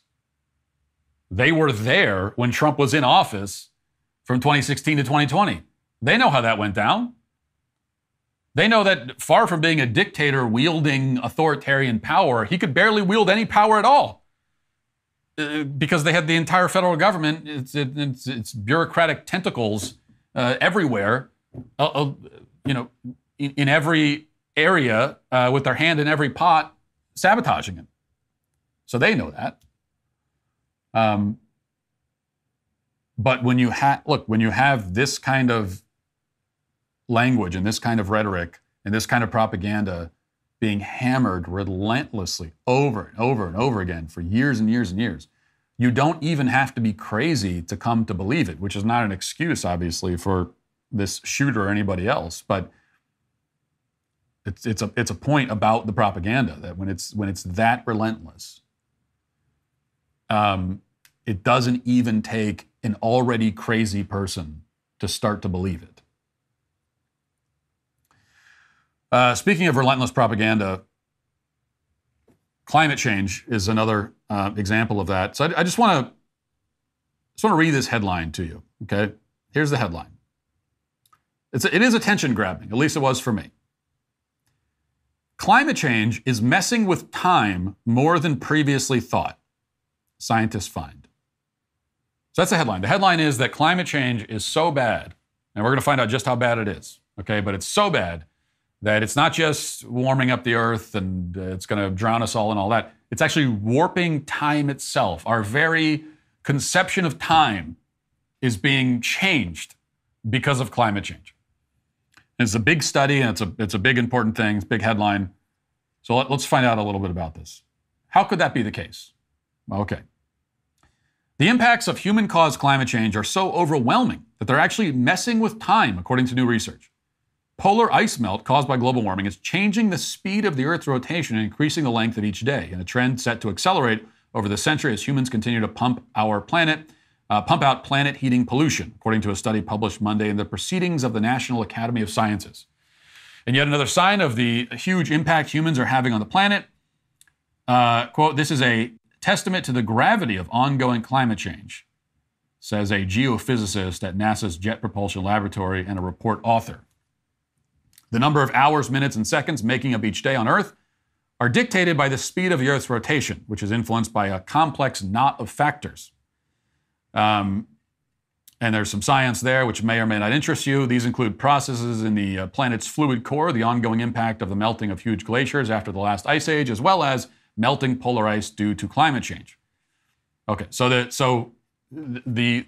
They were there when Trump was in office from 2016 to 2020. They know how that went down. They know that far from being a dictator wielding authoritarian power, he could barely wield any power at all because they had the entire federal government, its bureaucratic tentacles everywhere, in every area with their hand in every pot, sabotaging him. So they know that. But when you have this kind of language and this kind of rhetoric and this kind of propaganda being hammered relentlessly over and over and over again for years and years and years, you don't even have to be crazy to come to believe it, which is not an excuse, obviously, for this shooter or anybody else. But it's a point about the propaganda that when it's that relentless, it doesn't even take an already crazy person to start to believe it. Speaking of relentless propaganda, climate change is another example of that. So I just want to read this headline to you. Okay, here's the headline. It is attention grabbing, at least it was for me. Climate change is messing with time more than previously thought, scientists find. So that's the headline. The headline is that climate change is so bad, and we're going to find out just how bad it is. Okay, but it's so bad that it's not just warming up the earth and it's going to drown us all and all that. It's actually warping time itself. Our very conception of time is being changed because of climate change. And it's a big study, and it's a big important thing. It's a big headline. So let's find out a little bit about this. How could that be the case? Okay. The impacts of human-caused climate change are so overwhelming that they're actually messing with time, according to new research. Polar ice melt caused by global warming is changing the speed of the Earth's rotation and increasing the length of each day, in a trend set to accelerate over the century as humans continue to pump out planet-heating pollution, according to a study published Monday in the Proceedings of the National Academy of Sciences. And yet another sign of the huge impact humans are having on the planet. Quote, "This is a testament to the gravity of ongoing climate change," says a geophysicist at NASA's Jet Propulsion Laboratory and a report author. "The number of hours, minutes, and seconds making up each day on Earth are dictated by the speed of the Earth's rotation, which is influenced by a complex knot of factors. And there's some science there which may or may not interest you. These include processes in the planet's fluid core, the ongoing impact of the melting of huge glaciers after the last ice age, as well as melting polar ice due to climate change. Okay, so the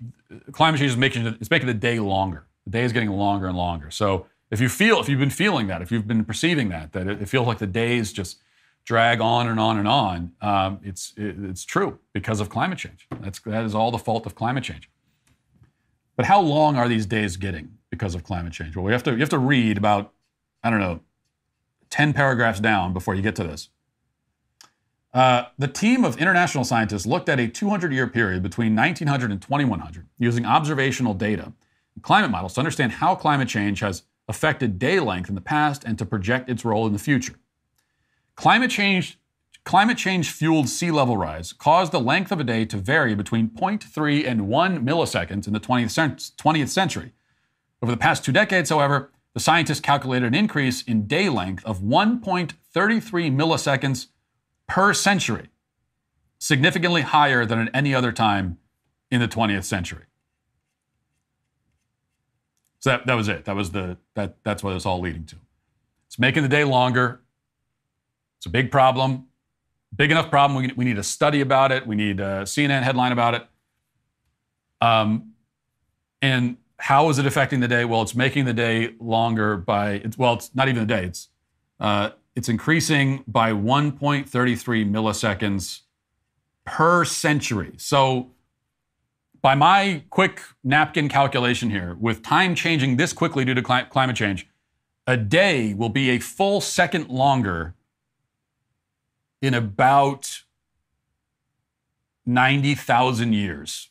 climate change is making the day longer. The day is getting longer and longer. So if you've been feeling that, if you've been perceiving that it feels like the days just drag on and on and on, it's true because of climate change. That is all the fault of climate change. But how long are these days getting because of climate change? Well, you have to read about, 10 paragraphs down before you get to this. The team of international scientists looked at a 200-year period between 1900 and 2100 using observational data and climate models to understand how climate change has affected day length in the past and to project its role in the future. Climate change-fueled sea level rise caused the length of a day to vary between 0.3 and 1 milliseconds in the 20th century. Over the past 2 decades, however, the scientists calculated an increase in day length of 1.33 milliseconds per century, significantly higher than at any other time in the 20th century. So that was it. That's what it's all leading to. It's making the day longer. It's a big problem. Big enough problem, we need a study about it. We need a CNN headline about it. And how is it affecting the day? Well, it's making the day longer it's not even the day. It's increasing by 1.33 milliseconds per century. So by my quick napkin calculation here, with time changing this quickly due to climate change, a day will be a full second longer in about 90,000 years.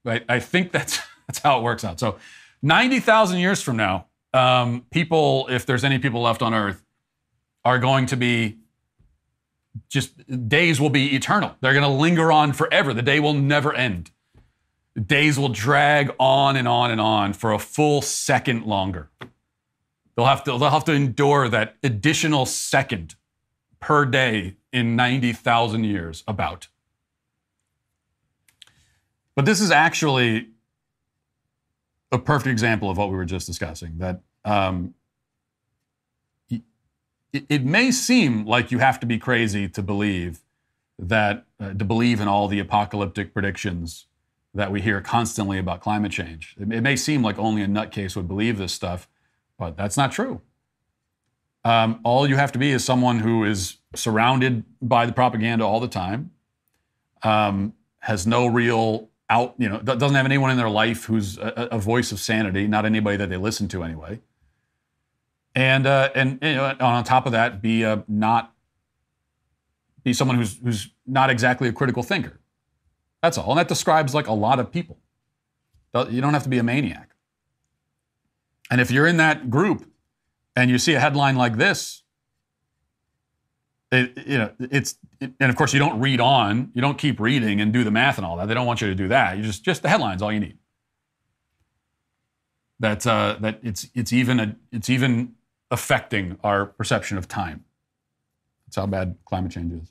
Right? I think that's how it works out. So 90,000 years from now, people, if there's any people left on Earth, are going to be days will be eternal. They're going to linger on forever. The day will never end. Days will drag on and on and on for a full second longer. They'll have to endure that additional second per day in 90,000 years about. But this is actually a perfect example of what we were just discussing, that it may seem like you have to be crazy to believe in all the apocalyptic predictions that we hear constantly about climate change. It may seem like only a nutcase would believe this stuff, but that's not true. All you have to be is someone who is surrounded by the propaganda all the time, has no real doesn't have anyone in their life who's a voice of sanity, not anybody that they listen to anyway. And on top of that, be someone who's not exactly a critical thinker. That's all. And that describes like a lot of people. You don't have to be a maniac. And if you're in that group and you see a headline like this, and of course you don't read on, you don't keep reading and do the math and all that. They don't want you to do that. You just the headline's all you need. That it's even affecting our perception of time. That's how bad climate change is.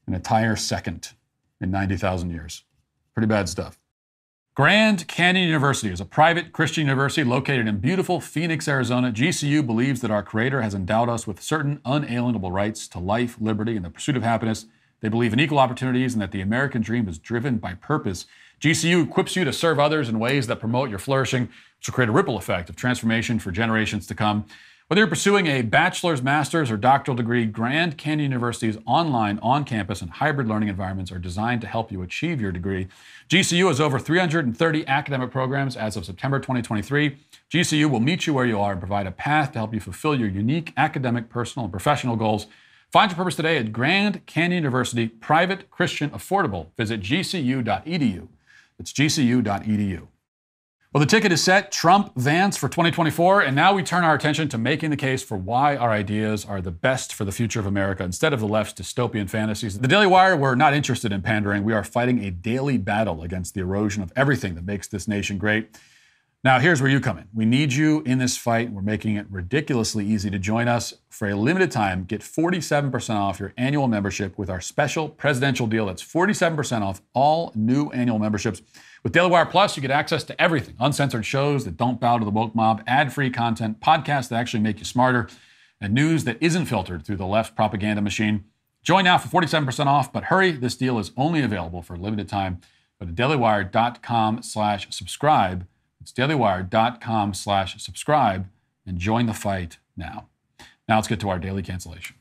An entire second in 90,000 years. Pretty bad stuff. Grand Canyon University is a private Christian university located in beautiful Phoenix, Arizona. GCU believes that our Creator has endowed us with certain unalienable rights to life, liberty, and the pursuit of happiness. They believe in equal opportunities and that the American dream is driven by purpose. GCU equips you to serve others in ways that promote your flourishing, which will create a ripple effect of transformation for generations to come. Whether you're pursuing a bachelor's, master's, or doctoral degree, Grand Canyon University's online, on-campus, and hybrid learning environments are designed to help you achieve your degree. GCU has over 330 academic programs as of September 2023. GCU will meet you where you are and provide a path to help you fulfill your unique academic, personal, and professional goals. Find your purpose today at Grand Canyon University, private, Christian, affordable. Visit gcu.edu. It's gcu.edu. Well, the ticket is set, Trump, Vance for 2024, and now we turn our attention to making the case for why our ideas are the best for the future of America instead of the left's dystopian fantasies. The Daily Wire, we're not interested in pandering. We are fighting a daily battle against the erosion of everything that makes this nation great. Now, here's where you come in. We need you in this fight. We're making it ridiculously easy to join us. For a limited time, get 47% off your annual membership with our special presidential deal. That's 47% off all new annual memberships. With Daily Wire Plus, you get access to everything. Uncensored shows that don't bow to the woke mob, ad-free content, podcasts that actually make you smarter, and news that isn't filtered through the left propaganda machine. Join now for 47% off, but hurry, this deal is only available for a limited time. Go to dailywire.com/subscribe. It's dailywire.com/subscribe and join the fight now. Now let's get to our daily cancellation.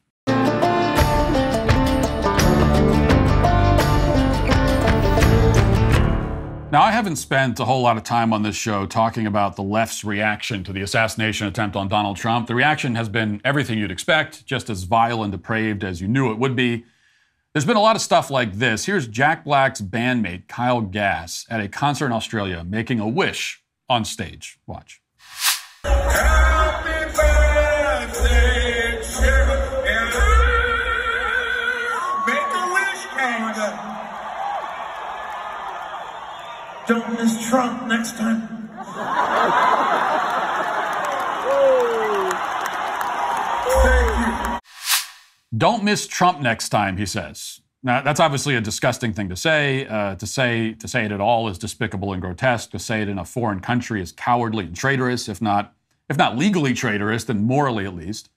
Now, I haven't spent a whole lot of time on this show talking about the left's reaction to the assassination attempt on Donald Trump. The reaction has been everything you'd expect, just as vile and depraved as you knew it would be. There's been a lot of stuff like this. Here's Jack Black's bandmate, Kyle Gass, at a concert in Australia making a wish on stage. Watch. Happy birthday, and make a wish, Canada. Don't miss Trump next time. Thank you. Don't miss Trump next time, he says. Now, that's obviously a disgusting thing to say. To say it at all is despicable and grotesque. To say it in a foreign country is cowardly and traitorous, if not legally traitorous, then morally at least.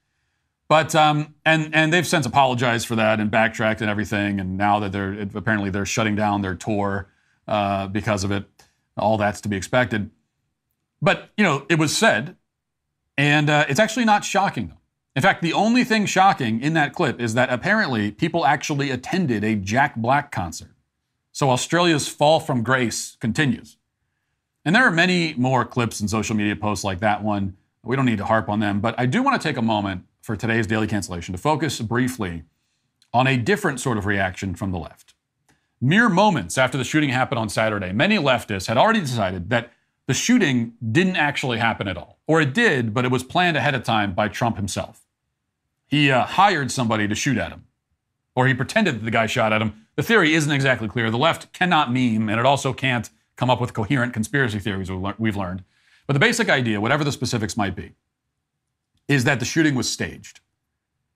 But and they've since apologized for that and backtracked and everything. And now that they're shutting down their tour because of it. All that's to be expected. But it was said, and it's actually not shocking though. In fact, the only thing shocking in that clip is that apparently people actually attended a Jack Black concert. So Australia's fall from grace continues. And there are many more clips and social media posts like that one. We don't need to harp on them, but I do want to take a moment for today's daily cancellation to focus briefly on a different sort of reaction from the left. Mere moments after the shooting happened on Saturday, many leftists had already decided that the shooting didn't actually happen at all. Or it did, but it was planned ahead of time by Trump himself. He hired somebody to shoot at him. Or he pretended that the guy shot at him. The theory isn't exactly clear. The left cannot meme, and it also can't come up with coherent conspiracy theories we've learned. But the basic idea, whatever the specifics might be, is that the shooting was staged.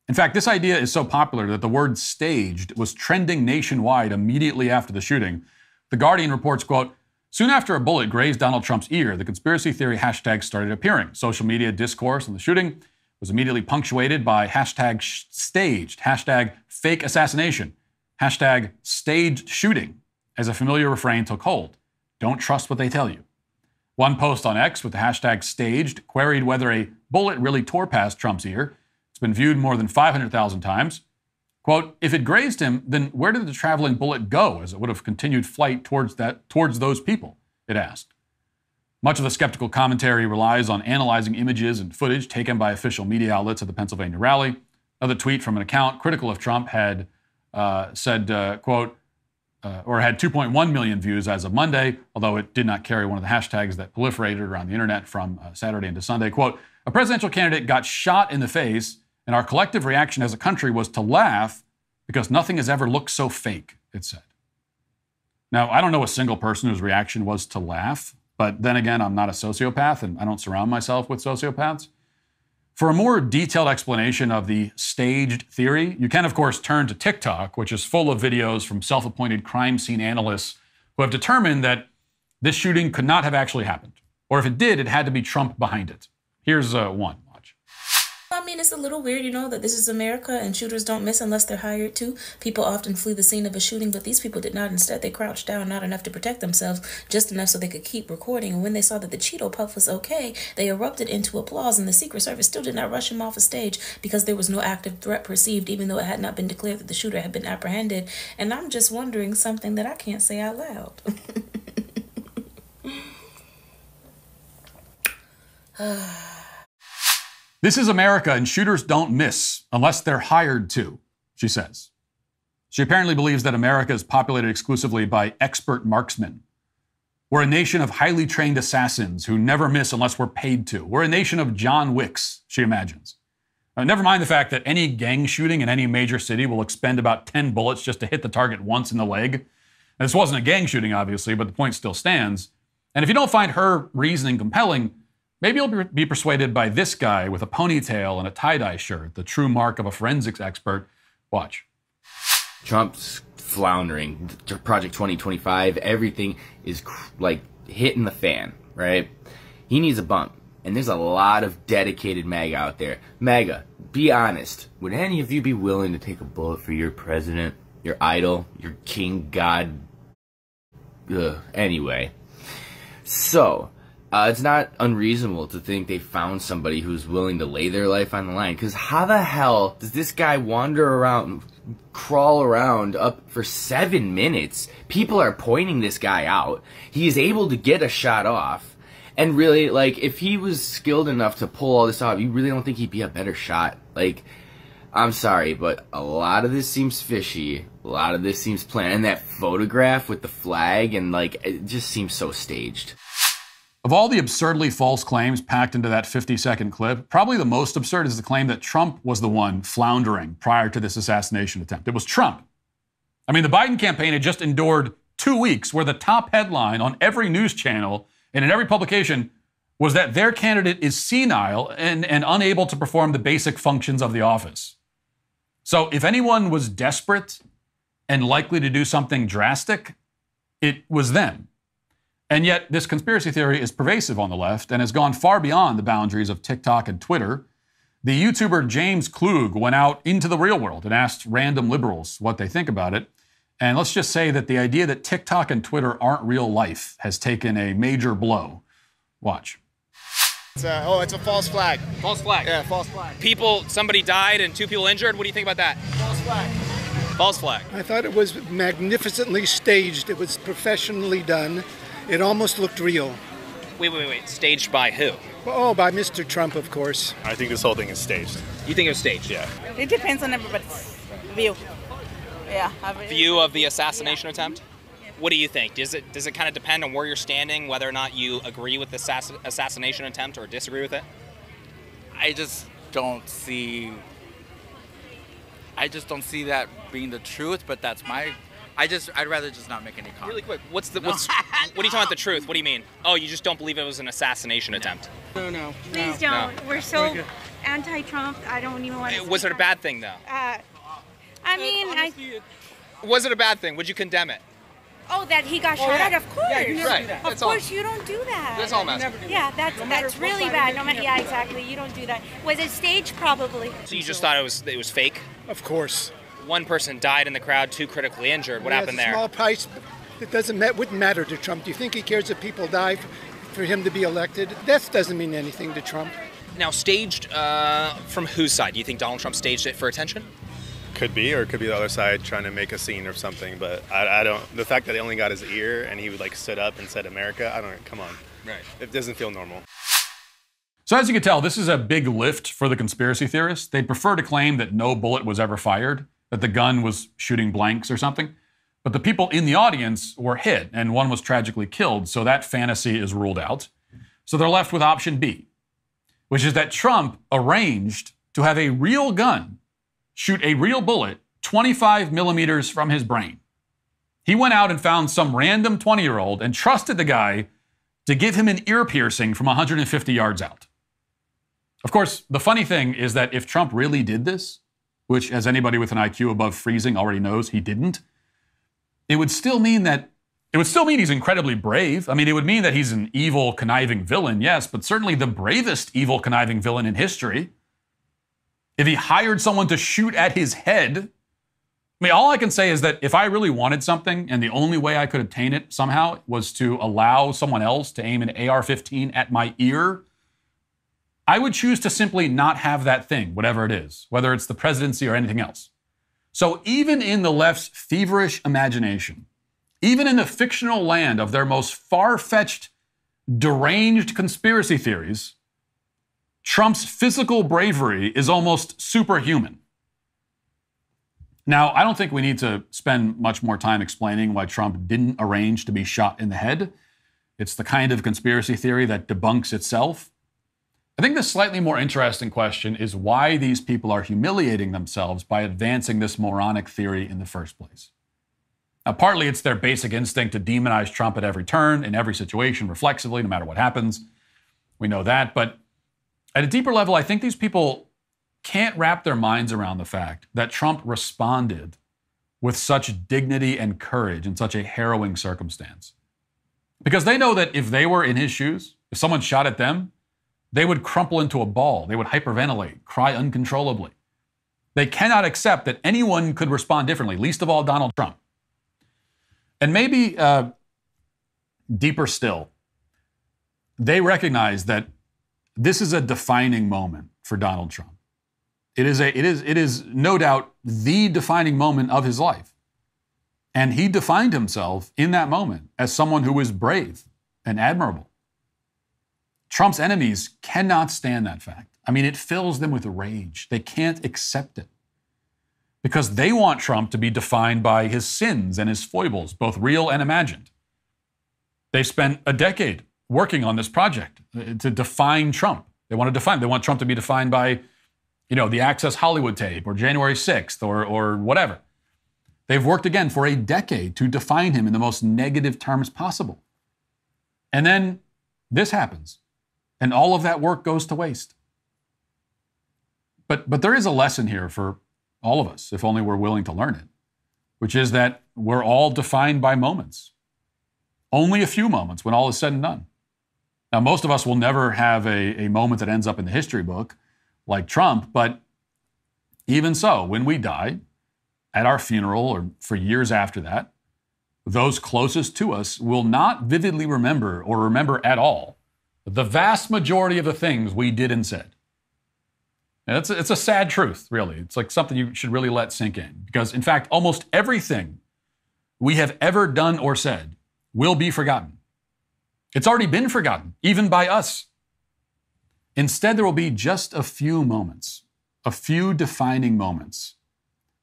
In fact, this idea is so popular that the word staged was trending nationwide immediately after the shooting. The Guardian reports, quote, soon after a bullet grazed Donald Trump's ear, the conspiracy theory hashtags started appearing. Social media discourse on the shooting was immediately punctuated by hashtag staged, hashtag fake assassination, hashtag staged shooting, as a familiar refrain took hold. Don't trust what they tell you. One post on X with the hashtag staged queried whether a bullet really tore past Trump's ear. It's been viewed more than 500,000 times. Quote, if it grazed him, then where did the traveling bullet go as it would have continued flight towards those people, it asked. Much of the skeptical commentary relies on analyzing images and footage taken by official media outlets at the Pennsylvania rally. Another tweet from an account critical of Trump had said, quote, or had 2.1 million views as of Monday, although it did not carry one of the hashtags that proliferated around the internet from Saturday into Sunday. Quote, a presidential candidate got shot in the face, and our collective reaction as a country was to laugh because nothing has ever looked so fake, it said. Now, I don't know a single person whose reaction was to laugh, but then again, I'm not a sociopath, and I don't surround myself with sociopaths. For a more detailed explanation of the staged theory, you can, of course, turn to TikTok, which is full of videos from self-appointed crime scene analysts who have determined that this shooting could not have actually happened. Or if it did, it had to be Trump behind it. Here's one. Watch. I mean, it's a little weird, that this is America and shooters don't miss unless they're hired to. People often flee the scene of a shooting, but these people did not. Instead, they crouched down, not enough to protect themselves, just enough so they could keep recording. And when they saw that the Cheeto Puff was okay, they erupted into applause, and the Secret Service still did not rush him off a stage because there was no active threat perceived, even though it had not been declared that the shooter had been apprehended. And I'm just wondering something that I can't say out loud. This is America, and shooters don't miss unless they're hired to, she says. She apparently believes that America is populated exclusively by expert marksmen. We're a nation of highly trained assassins who never miss unless we're paid to. We're a nation of John Wicks, she imagines. Never mind the fact that any gang shooting in any major city will expend about 10 bullets just to hit the target once in the leg. And this wasn't a gang shooting, obviously, but the point still stands. And if you don't find her reasoning compelling, maybe you'll be persuaded by this guy with a ponytail and a tie-dye shirt, the true mark of a forensics expert. Watch. Trump's floundering. Project 2025, everything is like hitting the fan, right? He needs a bump. And there's a lot of dedicated MAGA out there. MAGA, be honest. Would any of you be willing to take a bullet for your president, your idol, your king, God? Anyway. So, it's not unreasonable to think they found somebody who's willing to lay their life on the line. Because how the hell does this guy wander around, crawl around up for 7 minutes? People are pointing this guy out. He is able to get a shot off. And really, like, if he was skilled enough to pull all this off, you really don't think he'd be a better shot? Like, I'm sorry, but a lot of this seems fishy. A lot of this seems planned. And that photograph with the flag, and, like, it just seems so staged. Of all the absurdly false claims packed into that 50-second clip, probably the most absurd is the claim that Trump was the one floundering prior to this assassination attempt. It was Trump. I mean, the Biden campaign had just endured 2 weeks where the top headline on every news channel and in every publication was that their candidate is senile and unable to perform the basic functions of the office. So if anyone was desperate and likely to do something drastic, it was them. And yet this conspiracy theory is pervasive on the left and has gone far beyond the boundaries of TikTok and Twitter. The YouTuber James Klug went out into the real world and asked random liberals what they think about it. And let's just say that the idea that TikTok and Twitter aren't real life has taken a major blow. Watch. It's a false flag. False flag? Yeah, false flag. Somebody died and 2 people injured. What do you think about that? False flag. False flag. I thought it was magnificently staged. It was professionally done. It almost looked real. Wait. Staged by who? Oh, by Mr. Trump, of course. I think this whole thing is staged. You think it was staged? Yeah. It depends on everybody's view. Yeah. View of the assassination attempt? What do you think? Does it kind of depend on where you're standing, whether or not you agree with the assassination attempt or disagree with it? I just don't see that being the truth, but that's my... I'd rather just not make any comment. Really quick, what are you talking about the truth? What do you mean? Oh, you just don't believe it was an assassination attempt? No. Please don't. No. We're so anti-Trump. I don't even want to. Was it a bad thing, though? Was it a bad thing? Would you condemn it? Oh, that he got shot at? Of course. Yeah, you right. Of course, you don't do that. That's all I'm asking. Yeah, that's really bad. Yeah, exactly. You don't do that. Was it staged? Probably. So you just thought it was fake? Of course. One person died in the crowd, 2 critically injured. What happened there? Small price. It wouldn't matter to Trump. Do you think he cares if people die for him to be elected? That doesn't mean anything to Trump. Now, staged from whose side? Do you think Donald Trump staged it for attention? Could be, or it could be the other side trying to make a scene or something. But I don't. The fact that they only got his ear and he stood up and said America. I don't. Come on. Right. It doesn't feel normal. So as you can tell, this is a big lift for the conspiracy theorists. They'd prefer to claim that no bullet was ever fired, that the gun was shooting blanks or something. But the people in the audience were hit, and one was tragically killed, so that fantasy is ruled out. So they're left with option B, which is that Trump arranged to have a real gun shoot a real bullet 25 millimeters from his brain. He went out and found some random 20-year-old and trusted the guy to give him an ear piercing from 150 yards out. Of course, the funny thing is that if Trump really did this, which, as anybody with an IQ above freezing already knows he didn't, it would still mean he's incredibly brave. I mean, it would mean that he's an evil, conniving villain, yes, but certainly the bravest evil, conniving villain in history. If he hired someone to shoot at his head, I mean, all I can say is that if I really wanted something and the only way I could obtain it somehow was to allow someone else to aim an AR-15 at my ear, I would choose to simply not have that thing, whatever it is, whether it's the presidency or anything else. So even in the left's feverish imagination, even in the fictional land of their most far-fetched, deranged conspiracy theories, Trump's physical bravery is almost superhuman. Now, I don't think we need to spend much more time explaining why Trump didn't arrange to be shot in the head. It's the kind of conspiracy theory that debunks itself. I think the slightly more interesting question is why these people are humiliating themselves by advancing this moronic theory in the first place. Now, partly it's their basic instinct to demonize Trump at every turn, in every situation, reflexively, no matter what happens. We know that. But at a deeper level, I think these people can't wrap their minds around the fact that Trump responded with such dignity and courage in such a harrowing circumstance. Because they know that if they were in his shoes, if someone shot at them, they would crumple into a ball. They would hyperventilate, cry uncontrollably. They cannot accept that anyone could respond differently, least of all Donald Trump. And maybe deeper still, they recognize that this is a defining moment for Donald Trump. It is no doubt the defining moment of his life. And he defined himself in that moment as someone who was brave and admirable. Trump's enemies cannot stand that fact. I mean, it fills them with rage. They can't accept it because they want Trump to be defined by his sins and his foibles, both real and imagined. They've spent a decade working on this project to define Trump. They want Trump to be defined by, the Access Hollywood tape or January 6th or whatever. They've worked again for a decade to define him in the most negative terms possible. And then this happens, and all of that work goes to waste. But there is a lesson here for all of us, if only we're willing to learn it, which is that we're all defined by moments. Only a few moments when all is said and done. Now, most of us will never have a moment that ends up in the history book like Trump, but even so, when we die, at our funeral or for years after that, those closest to us will not vividly remember or remember at all the vast majority of the things we did and said. And it's a sad truth, really. It's like something you should really let sink in. Because, in fact, almost everything we have ever done or said will be forgotten. It's already been forgotten, even by us. Instead, there will be just a few moments, a few defining moments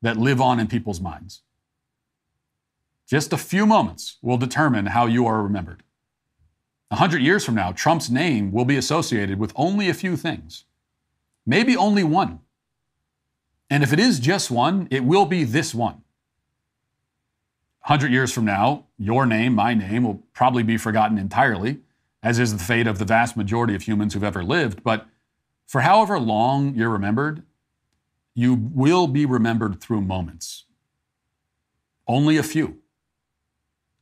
that live on in people's minds. Just a few moments will determine how you are remembered. 100 years from now, Trump's name will be associated with only a few things. Maybe only one. And if it is just one, it will be this one. 100 years from now, your name, my name, will probably be forgotten entirely, as is the fate of the vast majority of humans who've ever lived. But for however long you're remembered, you will be remembered through moments. Only a few.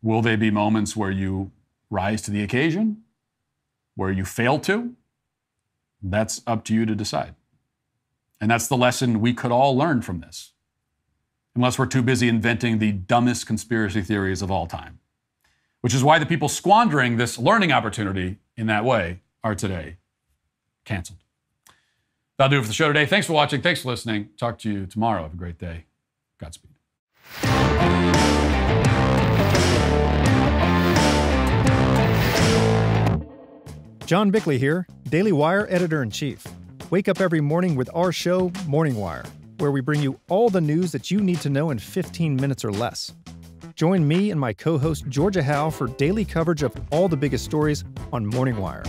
Will they be moments where you rise to the occasion? Where you fail to? That's up to you to decide. And that's the lesson we could all learn from this. Unless we're too busy inventing the dumbest conspiracy theories of all time. Which is why the people squandering this learning opportunity in that way are today canceled. That'll do it for the show today. Thanks for watching. Thanks for listening. Talk to you tomorrow. Have a great day. Godspeed. John Bickley here, Daily Wire Editor-in-Chief. Wake up every morning with our show, Morning Wire, where we bring you all the news that you need to know in 15 minutes or less. Join me and my co-host Georgia Howe for daily coverage of all the biggest stories on Morning Wire.